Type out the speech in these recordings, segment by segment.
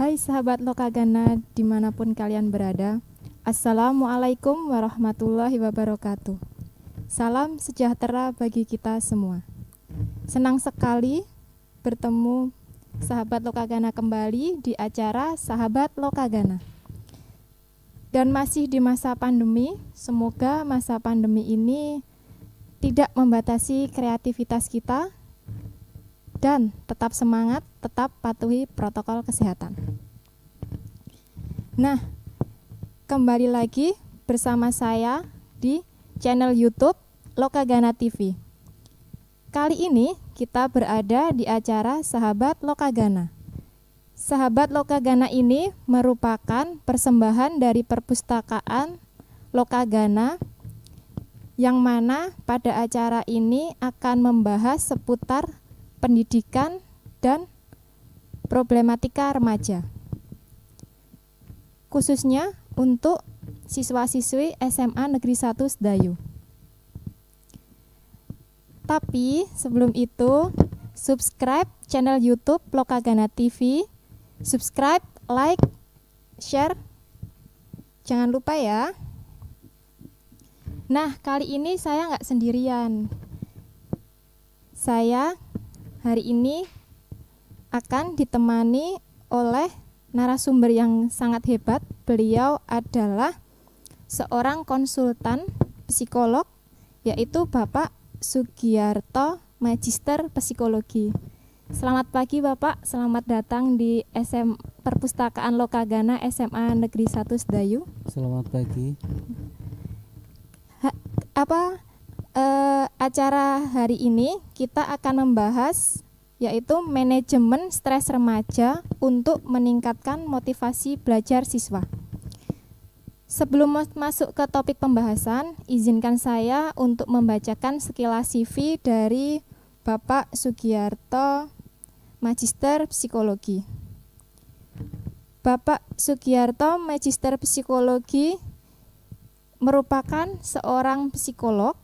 Hai sahabat Lokagana dimanapun kalian berada. Assalamualaikum warahmatullahi wabarakatuh. Salam sejahtera bagi kita semua. Senang sekali bertemu sahabat Lokagana kembali di acara Sahabat Lokagana. Dan masih di masa pandemi, semoga masa pandemi ini tidak membatasi kreativitas kita dan tetap semangat, tetap patuhi protokol kesehatan. Nah, kembali lagi bersama saya di channel YouTube Lokagana TV. Kali ini kita berada di acara Sahabat Lokagana. Sahabat Lokagana ini merupakan persembahan dari perpustakaan Lokagana, yang mana pada acara ini akan membahas seputar pendidikan dan problematika remaja, khususnya untuk siswa-siswi SMA Negeri 1 Sedayu. Tapi sebelum itu, subscribe channel YouTube Lokagana TV, subscribe, like, share, jangan lupa ya. Nah, kali ini saya nggak sendirian. Saya hari ini akan ditemani oleh narasumber yang sangat hebat. Beliau adalah seorang konsultan psikolog, yaitu Bapak Sugiarto, Magister Psikologi. Selamat pagi Bapak, selamat datang di Perpustakaan Lokagana SMA Negeri 1 Sedayu. Selamat pagi. Acara hari ini kita akan membahas yaitu manajemen stres remaja untuk meningkatkan motivasi belajar siswa. Sebelum masuk ke topik pembahasan, izinkan saya untuk membacakan sekilas CV dari Bapak Sugiarto, Magister Psikologi. Bapak Sugiarto, Magister Psikologi, merupakan seorang psikolog.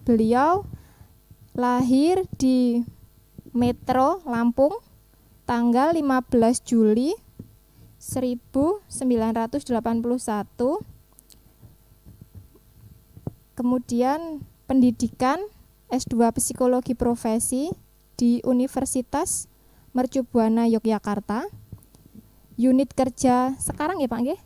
Beliau lahir di Metro Lampung tanggal 15 Juli 1981. Kemudian pendidikan S2 Psikologi Profesi di Universitas Mercubuana Yogyakarta. Unit kerja sekarang ya Pak nggih?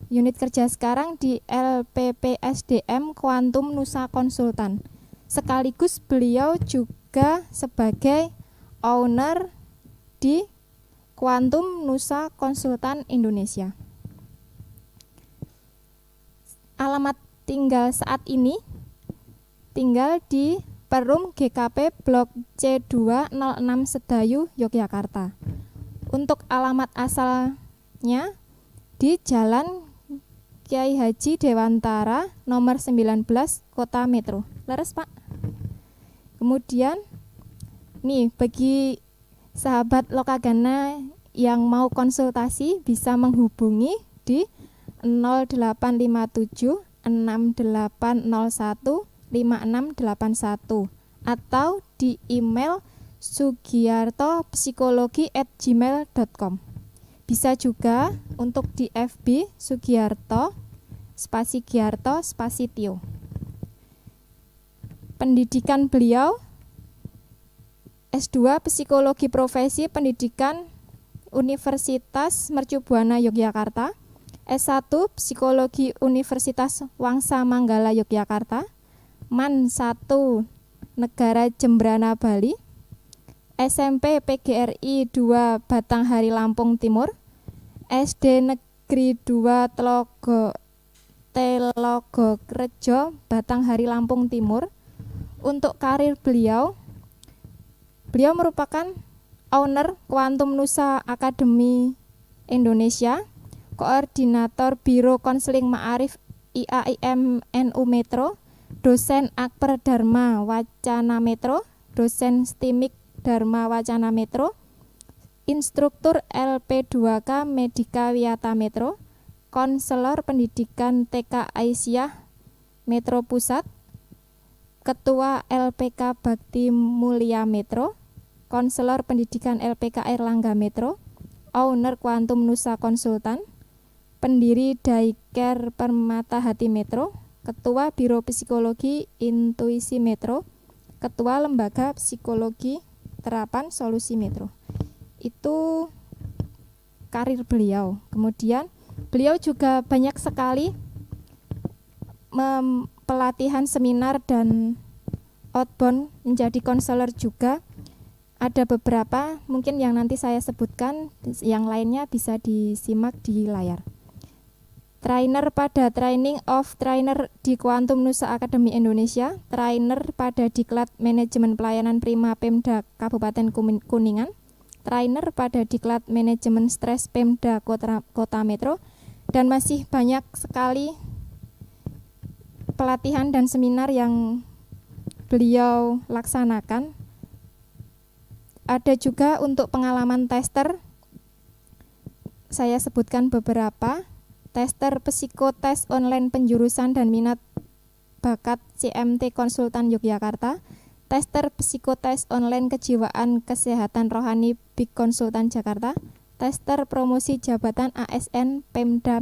Unit kerja sekarang di LPPSDM Quantum Nusa Konsultan. Sekaligus beliau juga sebagai owner di Quantum Nusa Konsultan Indonesia. Alamat tinggal saat ini tinggal di Perum GKP Blok C2 06 Sedayu, Yogyakarta. Untuk alamat asalnya di Jalan Kiai Haji Dewantara nomor 19 Kota Metro. Leres Pak? Kemudian nih bagi sahabat Lokagana yang mau konsultasi bisa menghubungi di 0857 6801 5681 atau di email sugiartopsikologi@gmail.com. Bisa juga untuk di FB Sugiarto spasi Giarto spasi Tio. Pendidikan beliau S2 Psikologi Profesi Pendidikan Universitas Mercubuana Yogyakarta, S1 Psikologi Universitas Wangsa Manggala Yogyakarta, MAN 1 Negara Jembrana Bali, SMP PGRI 2 Batanghari Lampung Timur, SD Negeri 2 Telogokrejo Batanghari Lampung Timur. Untuk karir beliau merupakan owner Quantum Nusa Academy Indonesia, koordinator Biro Konseling Ma'arif IAIM NU Metro, dosen Akper Dharma Wacana Metro, dosen STIMIK Dharma Wacana Metro, instruktur LP2K Medika Wiyata Metro, konselor pendidikan TK Aisyah Metro Pusat, ketua LPK Bakti Mulia Metro, konselor pendidikan LPK Erlangga Metro, owner Quantum Nusa Konsultan, pendiri Daycare Permata Hati Metro, Ketua Biro Psikologi Intuisi Metro, Ketua Lembaga Psikologi Terapan Solusi Metro. Itu karir beliau. Kemudian beliau juga banyak sekali pelatihan seminar dan outbound, menjadi konselor juga. Ada beberapa mungkin yang nanti saya sebutkan, yang lainnya bisa disimak di layar. Trainer pada Training of Trainer di Quantum Nusa Academy Indonesia, trainer pada Diklat Manajemen Pelayanan Prima Pemda Kabupaten Kuningan, trainer pada Diklat Manajemen Stres Pemda Kota Metro, dan masih banyak sekali pelatihan dan seminar yang beliau laksanakan. Ada juga untuk pengalaman tester, saya sebutkan beberapa. Tester psikotes online penjurusan dan minat bakat CMT Konsultan Yogyakarta, tester psikotes online kejiwaan kesehatan rohani BIK Konsultan Jakarta, tester promosi jabatan ASN Pemda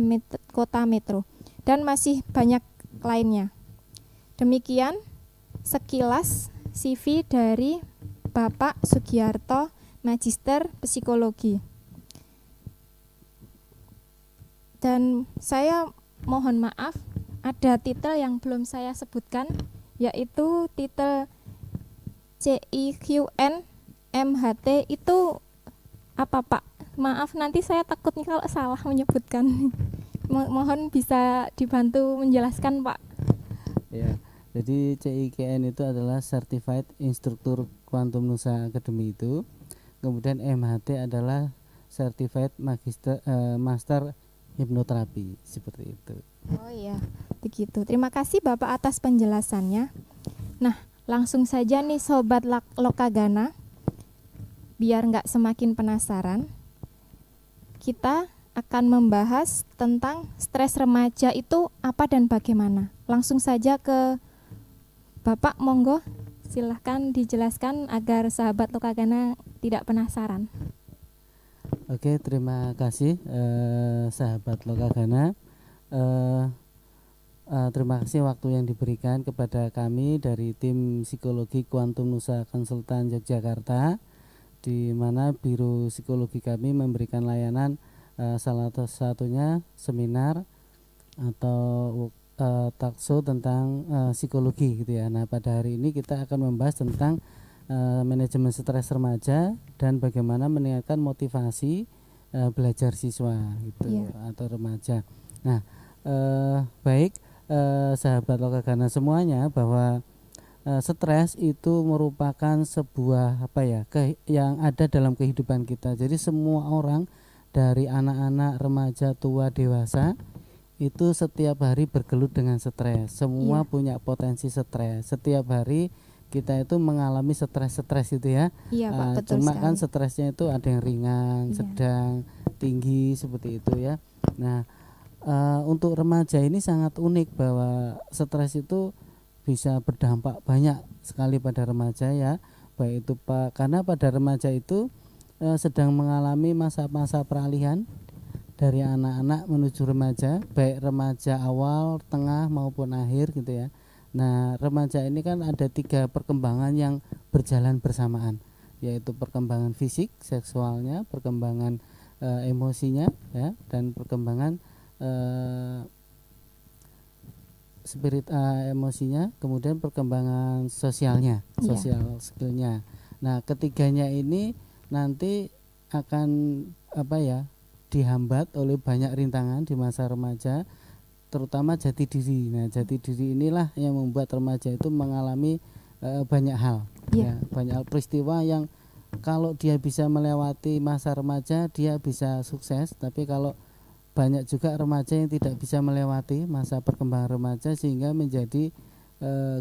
Kota Metro, dan masih banyak lainnya. Demikian sekilas CV dari Bapak Sugiarto, Magister Psikologi. Dan saya mohon maaf, ada titel yang belum saya sebutkan, yaitu titel CIQN MHT. Itu apa Pak? Maaf, nanti saya takut kalau salah menyebutkan. Mohon bisa dibantu menjelaskan Pak. Ya, jadi CIQN itu adalah Certified Instructor Quantum Nusa Academy itu. Kemudian MHT adalah Certified Master Hipnoterapi, seperti itu. Oh iya, begitu. Terima kasih Bapak atas penjelasannya. Nah, langsung saja nih Sobat Lokagana, biar nggak semakin penasaran, kita akan membahas tentang stres remaja itu apa dan bagaimana. Langsung saja ke Bapak, monggo silahkan dijelaskan agar sahabat Lokagana tidak penasaran. Oke, terima kasih sahabat Lokagana. Terima kasih waktu yang diberikan kepada kami dari tim psikologi Quantum Nusa Konsultan Yogyakarta, di mana biro psikologi kami memberikan layanan salah satunya seminar atau talkshow tentang psikologi gitu ya. Nah, pada hari ini kita akan membahas tentang manajemen stres remaja dan bagaimana meningkatkan motivasi belajar siswa gitu atau remaja. Nah, baik sahabat Lokagana semuanya, bahwa stres itu merupakan sebuah yang ada dalam kehidupan kita. Jadi semua orang dari anak-anak, remaja, tua, dewasa itu setiap hari bergelut dengan stres. Semua punya potensi stres. Setiap hari kita itu mengalami stres itu ya. Iya Pak, betul cuma sekali. Kan stresnya itu ada yang ringan, sedang, tinggi, seperti itu ya. Nah, untuk remaja ini sangat unik bahwa stres itu bisa berdampak banyak sekali pada remaja ya. Baik itu karena pada remaja itu sedang mengalami masa-masa peralihan dari anak-anak menuju remaja, baik remaja awal, tengah maupun akhir gitu ya. Nah, remaja ini kan ada 3 perkembangan yang berjalan bersamaan, yaitu perkembangan fisik, seksualnya, perkembangan emosinya ya, dan perkembangan spirit emosinya, kemudian perkembangan sosialnya, sosial skillnya. Nah, ketiganya ini nanti akan dihambat oleh banyak rintangan di masa remaja, terutama jati diri. Nah, jati diri inilah yang membuat remaja itu mengalami banyak hal, ya, banyak peristiwa yang kalau dia bisa melewati masa remaja dia bisa sukses, tapi kalau banyak juga remaja yang tidak bisa melewati masa perkembangan remaja sehingga menjadi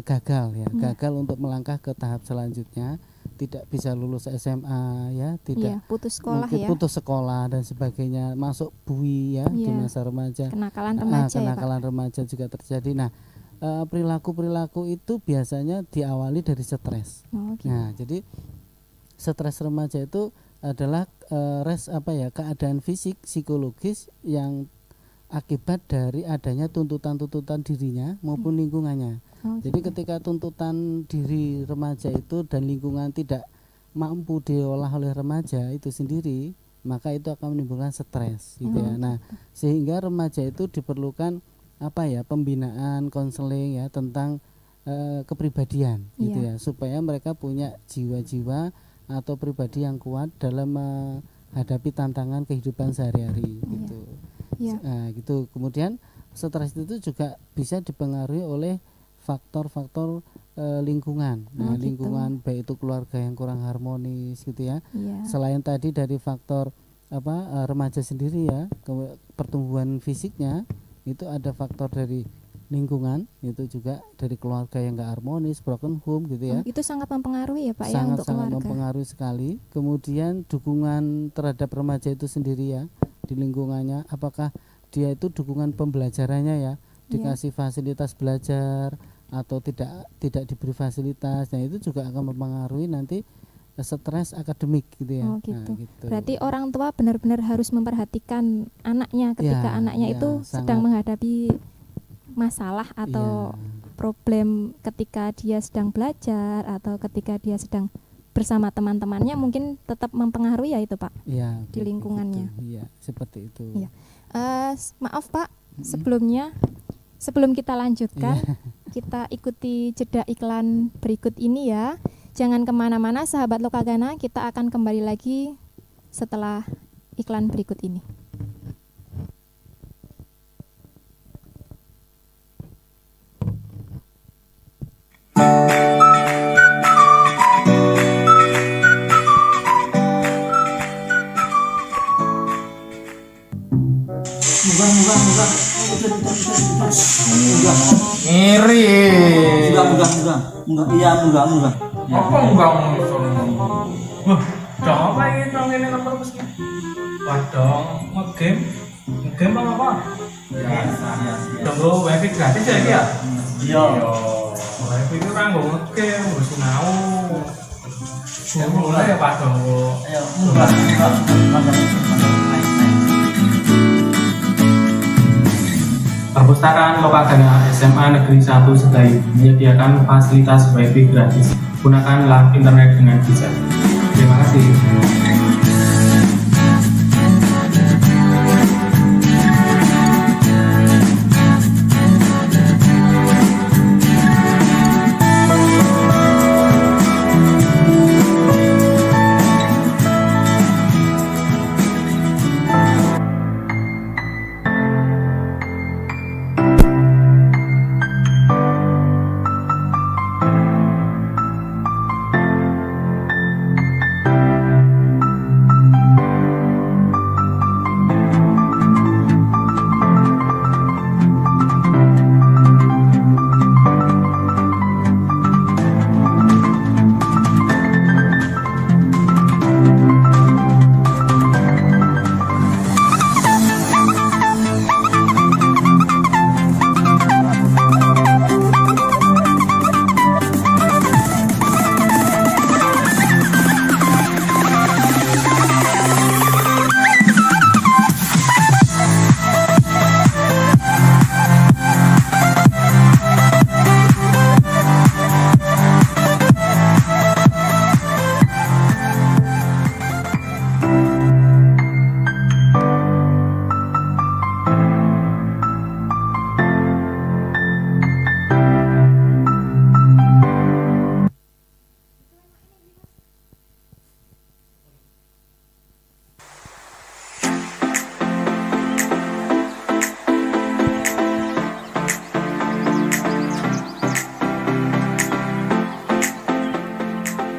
gagal ya, gagal untuk melangkah ke tahap selanjutnya, tidak bisa lulus SMA ya, tidak putus sekolah mungkin ya, putus sekolah dan sebagainya, masuk bui ya di masa remaja, kenakalan remaja kenakalan remaja juga terjadi. Nah, perilaku itu biasanya diawali dari stres. Gitu. Nah, jadi stres remaja itu adalah keadaan fisik psikologis yang akibat dari adanya tuntutan-tuntutan dirinya maupun lingkungannya. Jadi ketika tuntutan diri remaja itu dan lingkungan tidak mampu diolah oleh remaja itu sendiri, maka itu akan menimbulkan stres gitu ya. Nah, sehingga remaja itu diperlukan pembinaan, konseling ya tentang kepribadian gitu ya, supaya mereka punya jiwa-jiwa atau pribadi yang kuat dalam menghadapi tantangan kehidupan sehari-hari gitu. Nah, gitu. Kemudian stres itu juga bisa dipengaruhi oleh faktor-faktor lingkungan. Nah, lingkungan baik itu keluarga yang kurang harmonis gitu ya. Selain tadi dari faktor remaja sendiri ya, pertumbuhan fisiknya itu ada faktor dari lingkungan, itu juga dari keluarga yang enggak harmonis, broken home gitu ya. Itu sangat mempengaruhi ya Pak sangat, ya untuk sangat keluarga. Mempengaruhi sekali. Kemudian dukungan terhadap remaja itu sendiri ya di lingkungannya, apakah dia itu dukungan pembelajarannya ya, dikasih fasilitas belajar atau tidak diberi fasilitas. Nah, itu juga akan mempengaruhi nanti stres akademik gitu ya. Gitu. Nah, gitu. Berarti orang tua benar-benar harus memperhatikan anaknya ketika anaknya itu sedang menghadapi masalah atau problem ketika dia sedang belajar atau ketika dia sedang bersama teman-temannya, mungkin tetap mempengaruhi ya itu Pak di lingkungannya. Iya, seperti itu. Maaf Pak, sebelum kita lanjutkan, kita ikuti jeda iklan berikut ini ya. Jangan kemana-mana sahabat Lokagana, kita akan kembali lagi setelah iklan berikut ini. Ngiri. Enggak. Iya, enggak. Apa enggak Wah, dong apa ini dong ini nomor meski? Waduh, ngegame apa? Biasa. Dong wifi gratis ya dia? Iya. Wifi itu orang nggak ngegame, nggak sinau. Mulai ya Pak dong. Ayo, enggak. Perpustakaan Lokagana SMA Negeri 1 Sedayu menyediakan fasilitas wifi gratis. Gunakanlah internet dengan bijak. Terima kasih.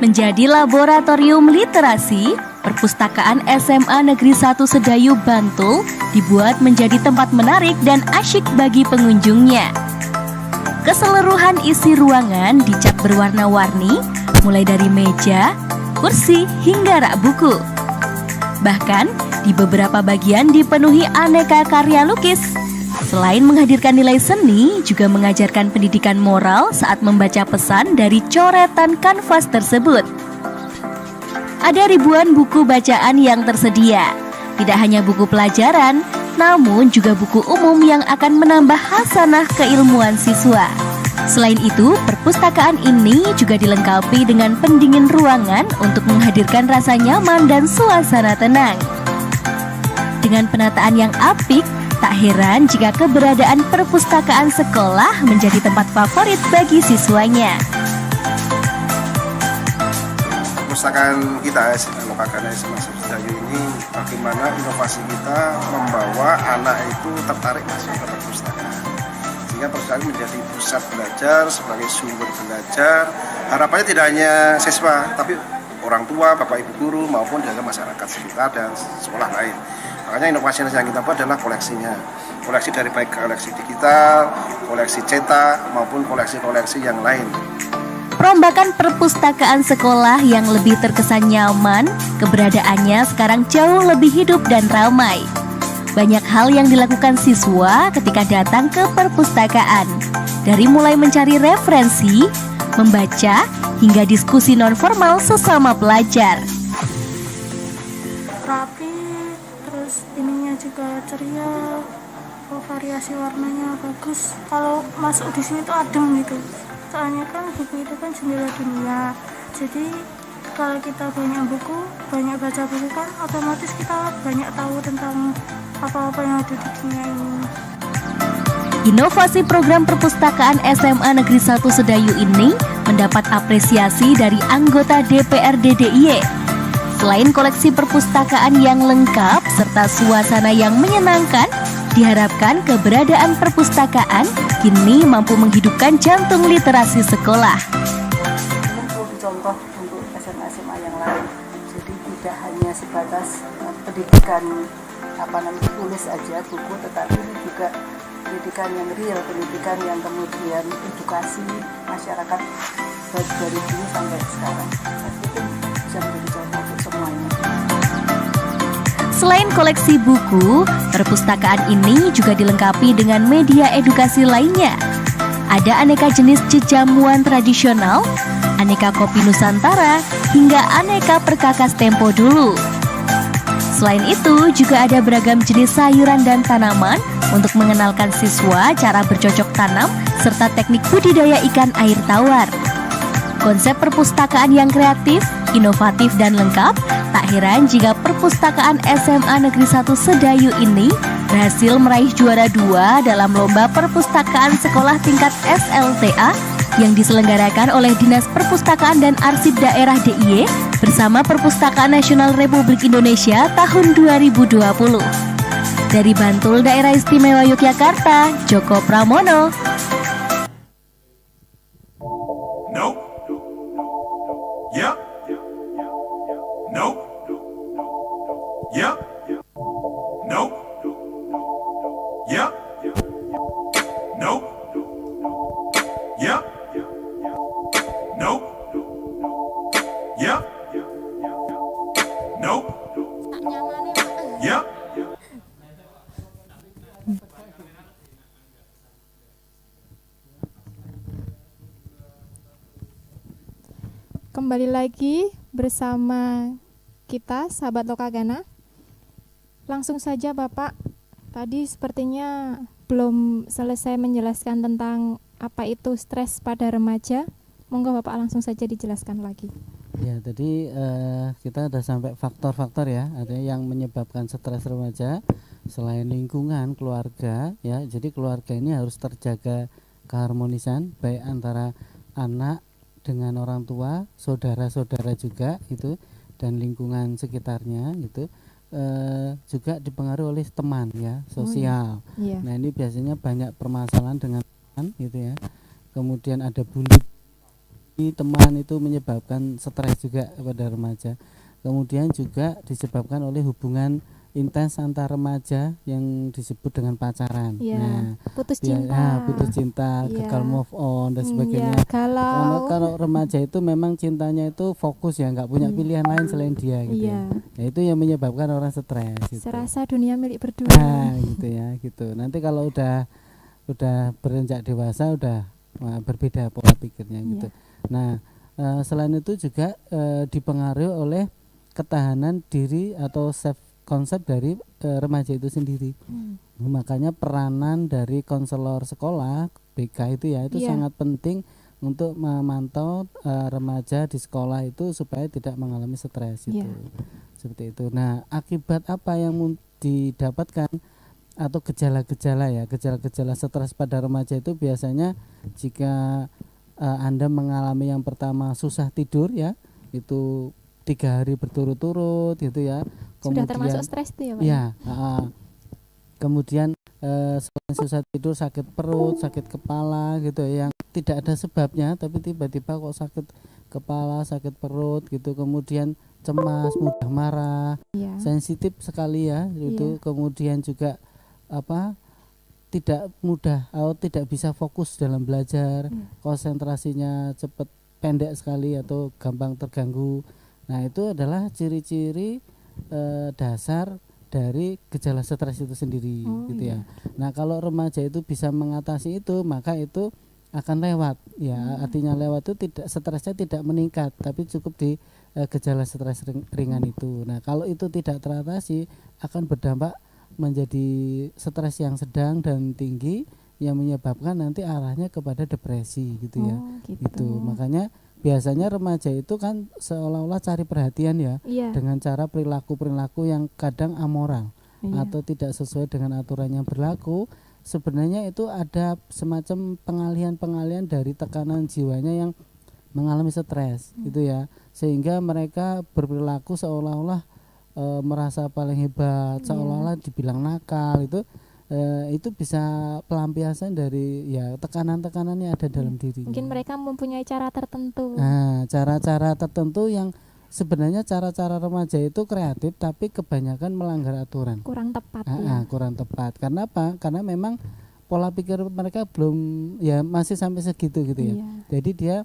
Menjadi laboratorium literasi, Perpustakaan SMA Negeri 1 Sedayu Bantul dibuat menjadi tempat menarik dan asyik bagi pengunjungnya. Keseluruhan isi ruangan dicat berwarna-warni, mulai dari meja, kursi, hingga rak buku. Bahkan, di beberapa bagian dipenuhi aneka karya lukis. Selain menghadirkan nilai seni, juga mengajarkan pendidikan moral saat membaca pesan dari coretan kanvas tersebut. Ada ribuan buku bacaan yang tersedia. Tidak hanya buku pelajaran, namun juga buku umum yang akan menambah hasanah keilmuan siswa. Selain itu, perpustakaan ini juga dilengkapi dengan pendingin ruangan untuk menghadirkan rasa nyaman dan suasana tenang. Dengan penataan yang apik, tak heran jika keberadaan perpustakaan sekolah menjadi tempat favorit bagi siswanya. Perpustakaan kita Lokagana SMA Sedayu ini bagaimana inovasi kita membawa anak itu tertarik masuk ke perpustakaan, sehingga perpustakaan menjadi pusat belajar sebagai sumber belajar. Harapannya tidak hanya siswa, tapi orang tua, bapak ibu guru maupun juga masyarakat sekitar dan sekolah lain. Makanya inovasi yang kita buat adalah koleksinya, koleksi dari baik koleksi digital, koleksi cetak maupun koleksi-koleksi yang lain. Perombakan perpustakaan sekolah yang lebih terkesan nyaman, keberadaannya sekarang jauh lebih hidup dan ramai. Banyak hal yang dilakukan siswa ketika datang ke perpustakaan, dari mulai mencari referensi, membaca, hingga diskusi non-formal sesama pelajar. Rapi, terus ininya juga ceria, variasi warnanya bagus. Kalau masuk di sini tuh adem gitu. Soalnya kan buku itu kan jendela dunia, jadi kalau kita banyak buku, banyak baca buku kan otomatis kita banyak tahu tentang apa-apa yang ada di dunia ini. Inovasi program perpustakaan SMA Negeri 1 Sedayu ini mendapat apresiasi dari anggota DPRD DIY. Selain koleksi perpustakaan yang lengkap serta suasana yang menyenangkan, diharapkan keberadaan perpustakaan kini mampu menghidupkan jantung literasi sekolah. Ini perlu dicontoh untuk SMA-SMA yang lain. Jadi tidak hanya sebatas pendidikan tulis aja buku, tetapi ini juga pendidikan yang real, pendidikan yang kemudian edukasi masyarakat dari dulu sampai sekarang. Itu bisa menjadi contoh untuk semuanya. Selain koleksi buku, perpustakaan ini juga dilengkapi dengan media edukasi lainnya. Ada aneka jenis jejamuan tradisional, aneka kopi Nusantara, hingga aneka perkakas tempo dulu. Selain itu, juga ada beragam jenis sayuran dan tanaman untuk mengenalkan siswa cara bercocok tanam serta teknik budidaya ikan air tawar. Konsep perpustakaan yang kreatif, inovatif, dan lengkap, tak heran jika perpustakaan SMA Negeri 1 Sedayu ini berhasil meraih juara 2 dalam lomba perpustakaan sekolah tingkat SLTA yang diselenggarakan oleh Dinas Perpustakaan dan Arsip Daerah DIY bersama Perpustakaan Nasional Republik Indonesia tahun 2020. Dari Bantul, Daerah Istimewa Yogyakarta, Joko Pramono. Nope. Yep. Nope. Yep. Nope. Yep. Nope. Yep. Nope. Yep. Nope. Yep. Kembali lagi bersama kita, sahabat Lokagana. Langsung saja Bapak, tadi sepertinya belum selesai menjelaskan tentang apa itu stres pada remaja. Monggo Bapak langsung saja dijelaskan lagi. Ya, tadi kita sudah sampai faktor-faktor ya, ada yang menyebabkan stres remaja selain lingkungan, keluarga ya. Jadi keluarga ini harus terjaga keharmonisan baik antara anak dengan orang tua, saudara-saudara juga itu, dan lingkungan sekitarnya gitu. Juga dipengaruhi oleh teman ya, sosial. Iya. Nah, ini biasanya banyak permasalahan dengan teman gitu ya. Kemudian ada bully teman, itu menyebabkan stres juga pada remaja. Kemudian juga disebabkan oleh hubungan intens antar remaja yang disebut dengan pacaran. Iya. Nah, Putus cinta. putus cinta, Iya. gagal move on dan sebagainya. Iya, galau. Kalau remaja itu memang cintanya itu fokus ya, nggak punya pilihan lain selain dia gitu. Iya. Nah, itu yang menyebabkan orang stres gitu. Serasa dunia milik berdua. Nah, gitu ya, gitu. Nanti kalau udah beranjak dewasa udah berbeda pola pikirnya gitu. Iya. Nah, selain itu juga dipengaruhi oleh ketahanan diri atau self konsep dari remaja itu sendiri. Makanya peranan dari konselor sekolah BK itu ya itu Iya. sangat penting untuk memantau remaja di sekolah itu supaya tidak mengalami stres itu. Iya. Seperti itu. Nah, akibat apa yang didapatkan atau gejala-gejala stres pada remaja itu biasanya jika Anda mengalami yang pertama susah tidur ya, itu 3 hari berturut-turut gitu ya. Sudah termasuk stres itu ya Pak? Ya, kemudian selain susah tidur, sakit perut, sakit kepala gitu ya, yang tidak ada sebabnya tapi tiba-tiba kok sakit kepala, sakit perut gitu, kemudian cemas, mudah marah, Iya. sensitif sekali ya itu, kemudian juga tidak mudah atau tidak bisa fokus dalam belajar, konsentrasinya cepat pendek sekali atau gampang terganggu. Nah, itu adalah ciri-ciri dasar dari gejala stres itu sendiri gitu ya. Nah, kalau remaja itu bisa mengatasi itu, maka itu akan lewat ya. Artinya lewat itu tidak, stresnya tidak meningkat tapi cukup di gejala stres ringan itu. Nah, kalau itu tidak teratasi akan berdampak menjadi stres yang sedang dan tinggi yang menyebabkan nanti arahnya kepada depresi gitu ya. Itu makanya biasanya remaja itu kan seolah-olah cari perhatian ya, dengan cara perilaku-perilaku yang kadang amoral atau tidak sesuai dengan aturan yang berlaku. Sebenarnya itu ada semacam pengalihan dari tekanan jiwanya yang mengalami stres gitu ya, sehingga mereka berperilaku seolah-olah merasa paling hebat, seolah-olah dibilang nakal. Itu bisa pelampiasan dari ya tekanan-tekanan yang ada dalam diri. Mungkin mereka mempunyai cara tertentu. Nah, cara-cara tertentu yang sebenarnya cara-cara remaja itu kreatif tapi kebanyakan melanggar aturan. Kurang tepat Kurang tepat. Karena apa? Karena memang pola pikir mereka belum ya masih sampai segitu gitu ya. Jadi dia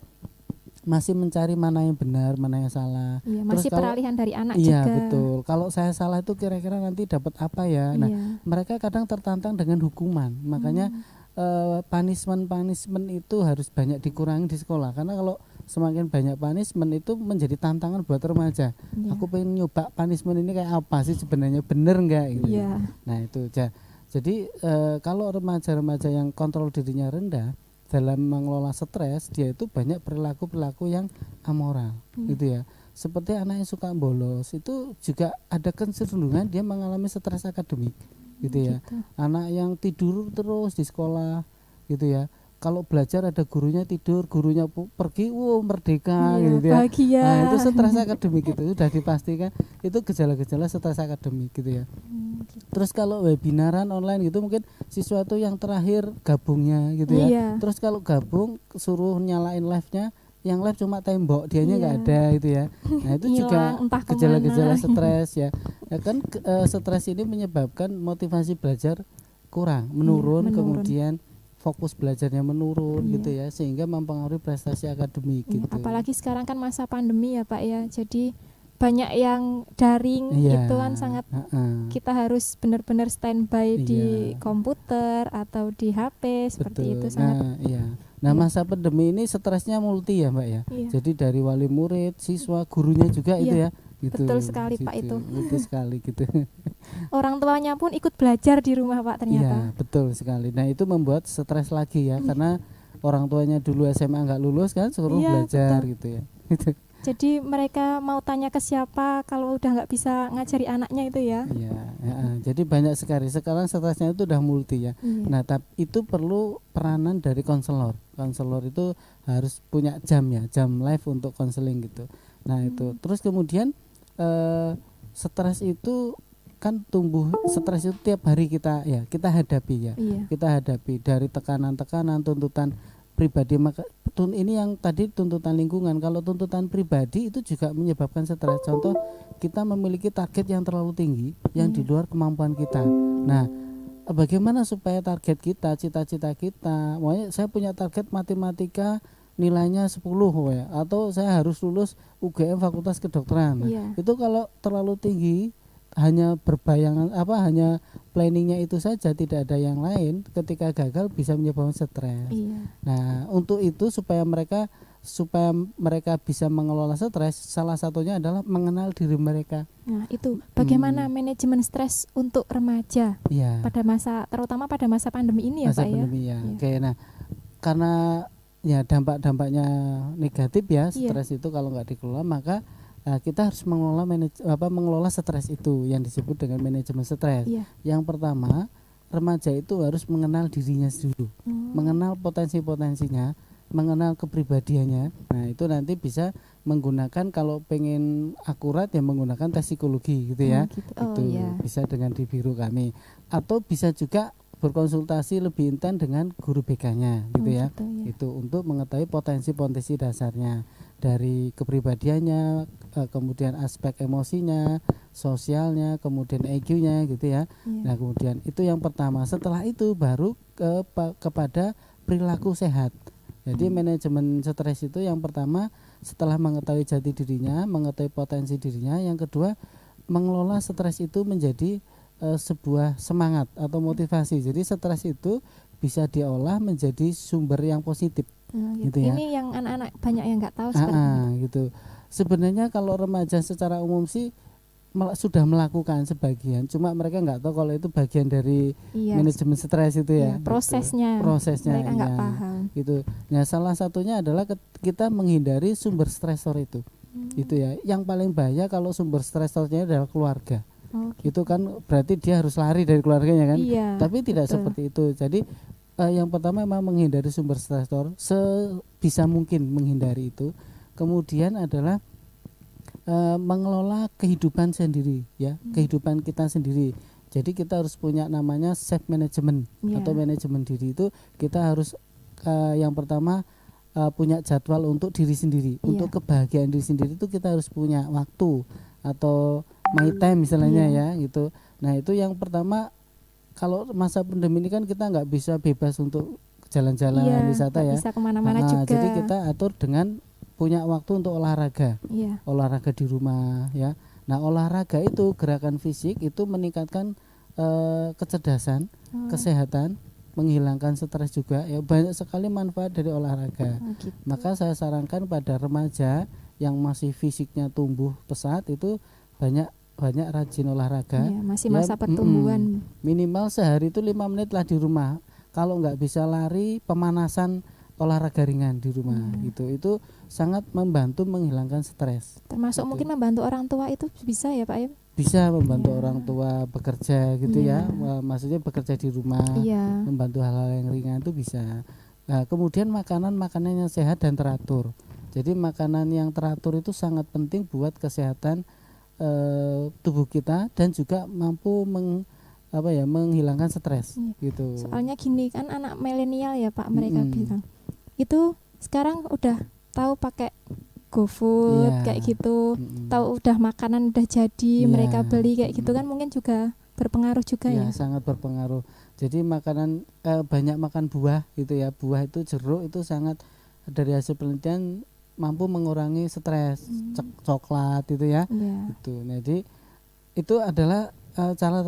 masih mencari mana yang benar, mana yang salah. Masih peralihan dari anak juga. Iya, betul. Kalau saya salah itu kira-kira nanti dapat apa ya. Nah, mereka kadang tertantang dengan hukuman. Makanya punishment itu harus banyak dikurangi di sekolah. Karena kalau semakin banyak punishment itu menjadi tantangan buat remaja. Aku pengen nyoba punishment ini kayak apa sih sebenarnya, bener enggak gitu. Nah, itu jadi kalau remaja-remaja yang kontrol dirinya rendah dalam mengelola stres, dia itu banyak perilaku-perilaku yang amoral gitu ya. Seperti anak yang suka bolos itu juga ada kecenderungan dia mengalami stres akademik gitu ya. Anak yang tidur terus di sekolah gitu ya. Kalau belajar ada gurunya tidur, gurunya pergi, merdeka gitu ya. Bahagia. Nah, itu stres akademik itu sudah dipastikan itu gejala-gejala stres akademik gitu ya. Terus kalau webinaran online gitu mungkin siswa itu yang terakhir gabungnya gitu ya. Terus kalau gabung suruh nyalain live-nya, yang live cuma tembok, dianya nggak ada gitu ya. Nah, itu juga gejala-gejala stres ya. Ya kan stres ini menyebabkan motivasi belajar menurun. Kemudian fokus belajarnya menurun gitu ya, sehingga mempengaruhi prestasi akademik gitu. Apalagi sekarang kan masa pandemi ya Pak ya. Jadi banyak yang daring itu kan sangat kita harus benar-benar standby di komputer atau di HP seperti itu sangat. Nah, masa pandemi ini stresnya multi ya Mbak ya. Jadi dari wali murid, siswa, gurunya juga itu ya. Gitu, betul sekali Pak itu. Betul sekali gitu. Orang tuanya pun ikut belajar di rumah Pak ternyata. Iya, betul sekali. Nah, itu membuat stres lagi ya, karena orang tuanya dulu SMA nggak lulus kan, suruh belajar gitu ya. Jadi mereka mau tanya ke siapa kalau udah nggak bisa ngajari anaknya itu ya. Jadi banyak sekali. Sekarang stresnya itu udah multi ya. Nah, itu perlu peranan dari konselor. Konselor itu harus punya jam live untuk konseling gitu. Nah, itu. Terus kemudian stres itu kan tumbuh, stres itu tiap hari kita hadapi ya. Kita hadapi dari tekanan-tekanan, tuntutan pribadi. Maka ini yang tadi tuntutan lingkungan. Kalau tuntutan pribadi itu juga menyebabkan stres. Contoh, kita memiliki target yang terlalu tinggi yang di luar kemampuan kita. Nah, bagaimana supaya target kita, cita-cita kita, makanya saya punya target matematika nilainya 10 ya, atau saya harus lulus UGM Fakultas Kedokteran. Nah, itu kalau terlalu tinggi, hanya berbayangan hanya planningnya itu saja, tidak ada yang lain, ketika gagal bisa menyebabkan stres. Nah, untuk itu supaya mereka supaya mereka bisa mengelola stres, salah satunya adalah mengenal diri mereka. Nah, itu bagaimana manajemen stres untuk remaja Ya, pada masa, terutama pada masa pandemi ini ya masa Pak pandemi ya? ya. Iya. Oke, nah karena ya dampak-dampaknya negatif ya, Iya. stres itu kalau nggak dikelola, maka kita harus mengelola stres itu yang disebut dengan manajemen stres. Iya. Yang pertama, remaja itu harus mengenal dirinya dulu, mengenal potensi-potensinya, mengenal kepribadiannya. Nah, itu nanti bisa menggunakan, kalau pengen akurat ya menggunakan tes psikologi gitu ya. Gitu. Itu Iya. bisa dengan di biro kami, atau bisa juga berkonsultasi lebih intens dengan guru BK-nya gitu ya. Gitu, ya. Itu untuk mengetahui potensi-potensi dasarnya dari kepribadiannya, kemudian aspek emosinya, sosialnya, kemudian EQ-nya gitu ya. Iya. Nah, kemudian itu yang pertama. Setelah itu baru kepada perilaku sehat. Jadi manajemen stres itu yang pertama, setelah mengetahui jati dirinya, mengetahui potensi dirinya, yang kedua mengelola stres itu menjadi sebuah semangat atau motivasi. Jadi stres itu bisa diolah menjadi sumber yang positif. Gitu. Gitu ya. Ini yang anak-anak banyak yang nggak tahu seperti itu. Gitu. Sebenarnya kalau remaja secara umum sih sudah melakukan sebagian, cuma mereka nggak tahu kalau itu bagian dari manajemen stres itu ya. Iya, prosesnya. Prosesnya mereka nggak ya, paham. Gitu. Nah, salah satunya adalah kita menghindari sumber stresor itu. Itu ya. Yang paling bahaya kalau sumber stresornya adalah keluarga. Itu kan berarti dia harus lari dari keluarganya kan. Iya, tapi tidak seperti itu. Jadi yang pertama memang menghindari sumber stresor, sebisa mungkin menghindari itu. Kemudian adalah mengelola kehidupan sendiri ya, kehidupan kita sendiri. Jadi kita harus punya namanya self management atau manajemen diri. Itu kita harus yang pertama punya jadwal untuk diri sendiri, untuk kebahagiaan diri sendiri. Itu kita harus punya waktu atau my time misalnya ya gitu. Nah, itu yang pertama. Kalau masa pandemi ini kan kita nggak bisa bebas untuk jalan-jalan wisata ya, bisa kemana-mana juga. Jadi kita atur dengan punya waktu untuk olahraga, olahraga di rumah ya. Nah, olahraga itu gerakan fisik itu meningkatkan kecerdasan, kesehatan, menghilangkan stres juga ya. Banyak sekali manfaat dari olahraga. Gitu. Maka saya sarankan pada remaja yang masih fisiknya tumbuh pesat itu banyak rajin olahraga. Masih masa pertumbuhan. Minimal sehari itu 5 menit lah di rumah. Kalau nggak bisa lari, pemanasan olahraga ringan di rumah gitu. Itu sangat membantu menghilangkan stres. Termasuk gitu. Mungkin membantu orang tua itu bisa ya Pak ya? Bisa membantu orang tua bekerja gitu ya. Maksudnya bekerja di rumah, membantu hal-hal yang ringan itu bisa. Nah, kemudian makanan yang sehat dan teratur. Jadi makanan yang teratur itu sangat penting buat kesehatan tubuh kita dan juga mampu menghilangkan stres gitu. Soalnya gini kan anak milenial ya Pak, mereka bilang itu sekarang udah tahu pakai GoFood kayak gitu, tahu udah makanan udah jadi mereka beli kayak gitu kan, mungkin juga berpengaruh juga ya. Sangat berpengaruh. Jadi makanan banyak makan buah gitu ya. Buah itu jeruk itu sangat, dari hasil penelitian mampu mengurangi stres. Coklat itu ya. Gitu. Jadi itu adalah cara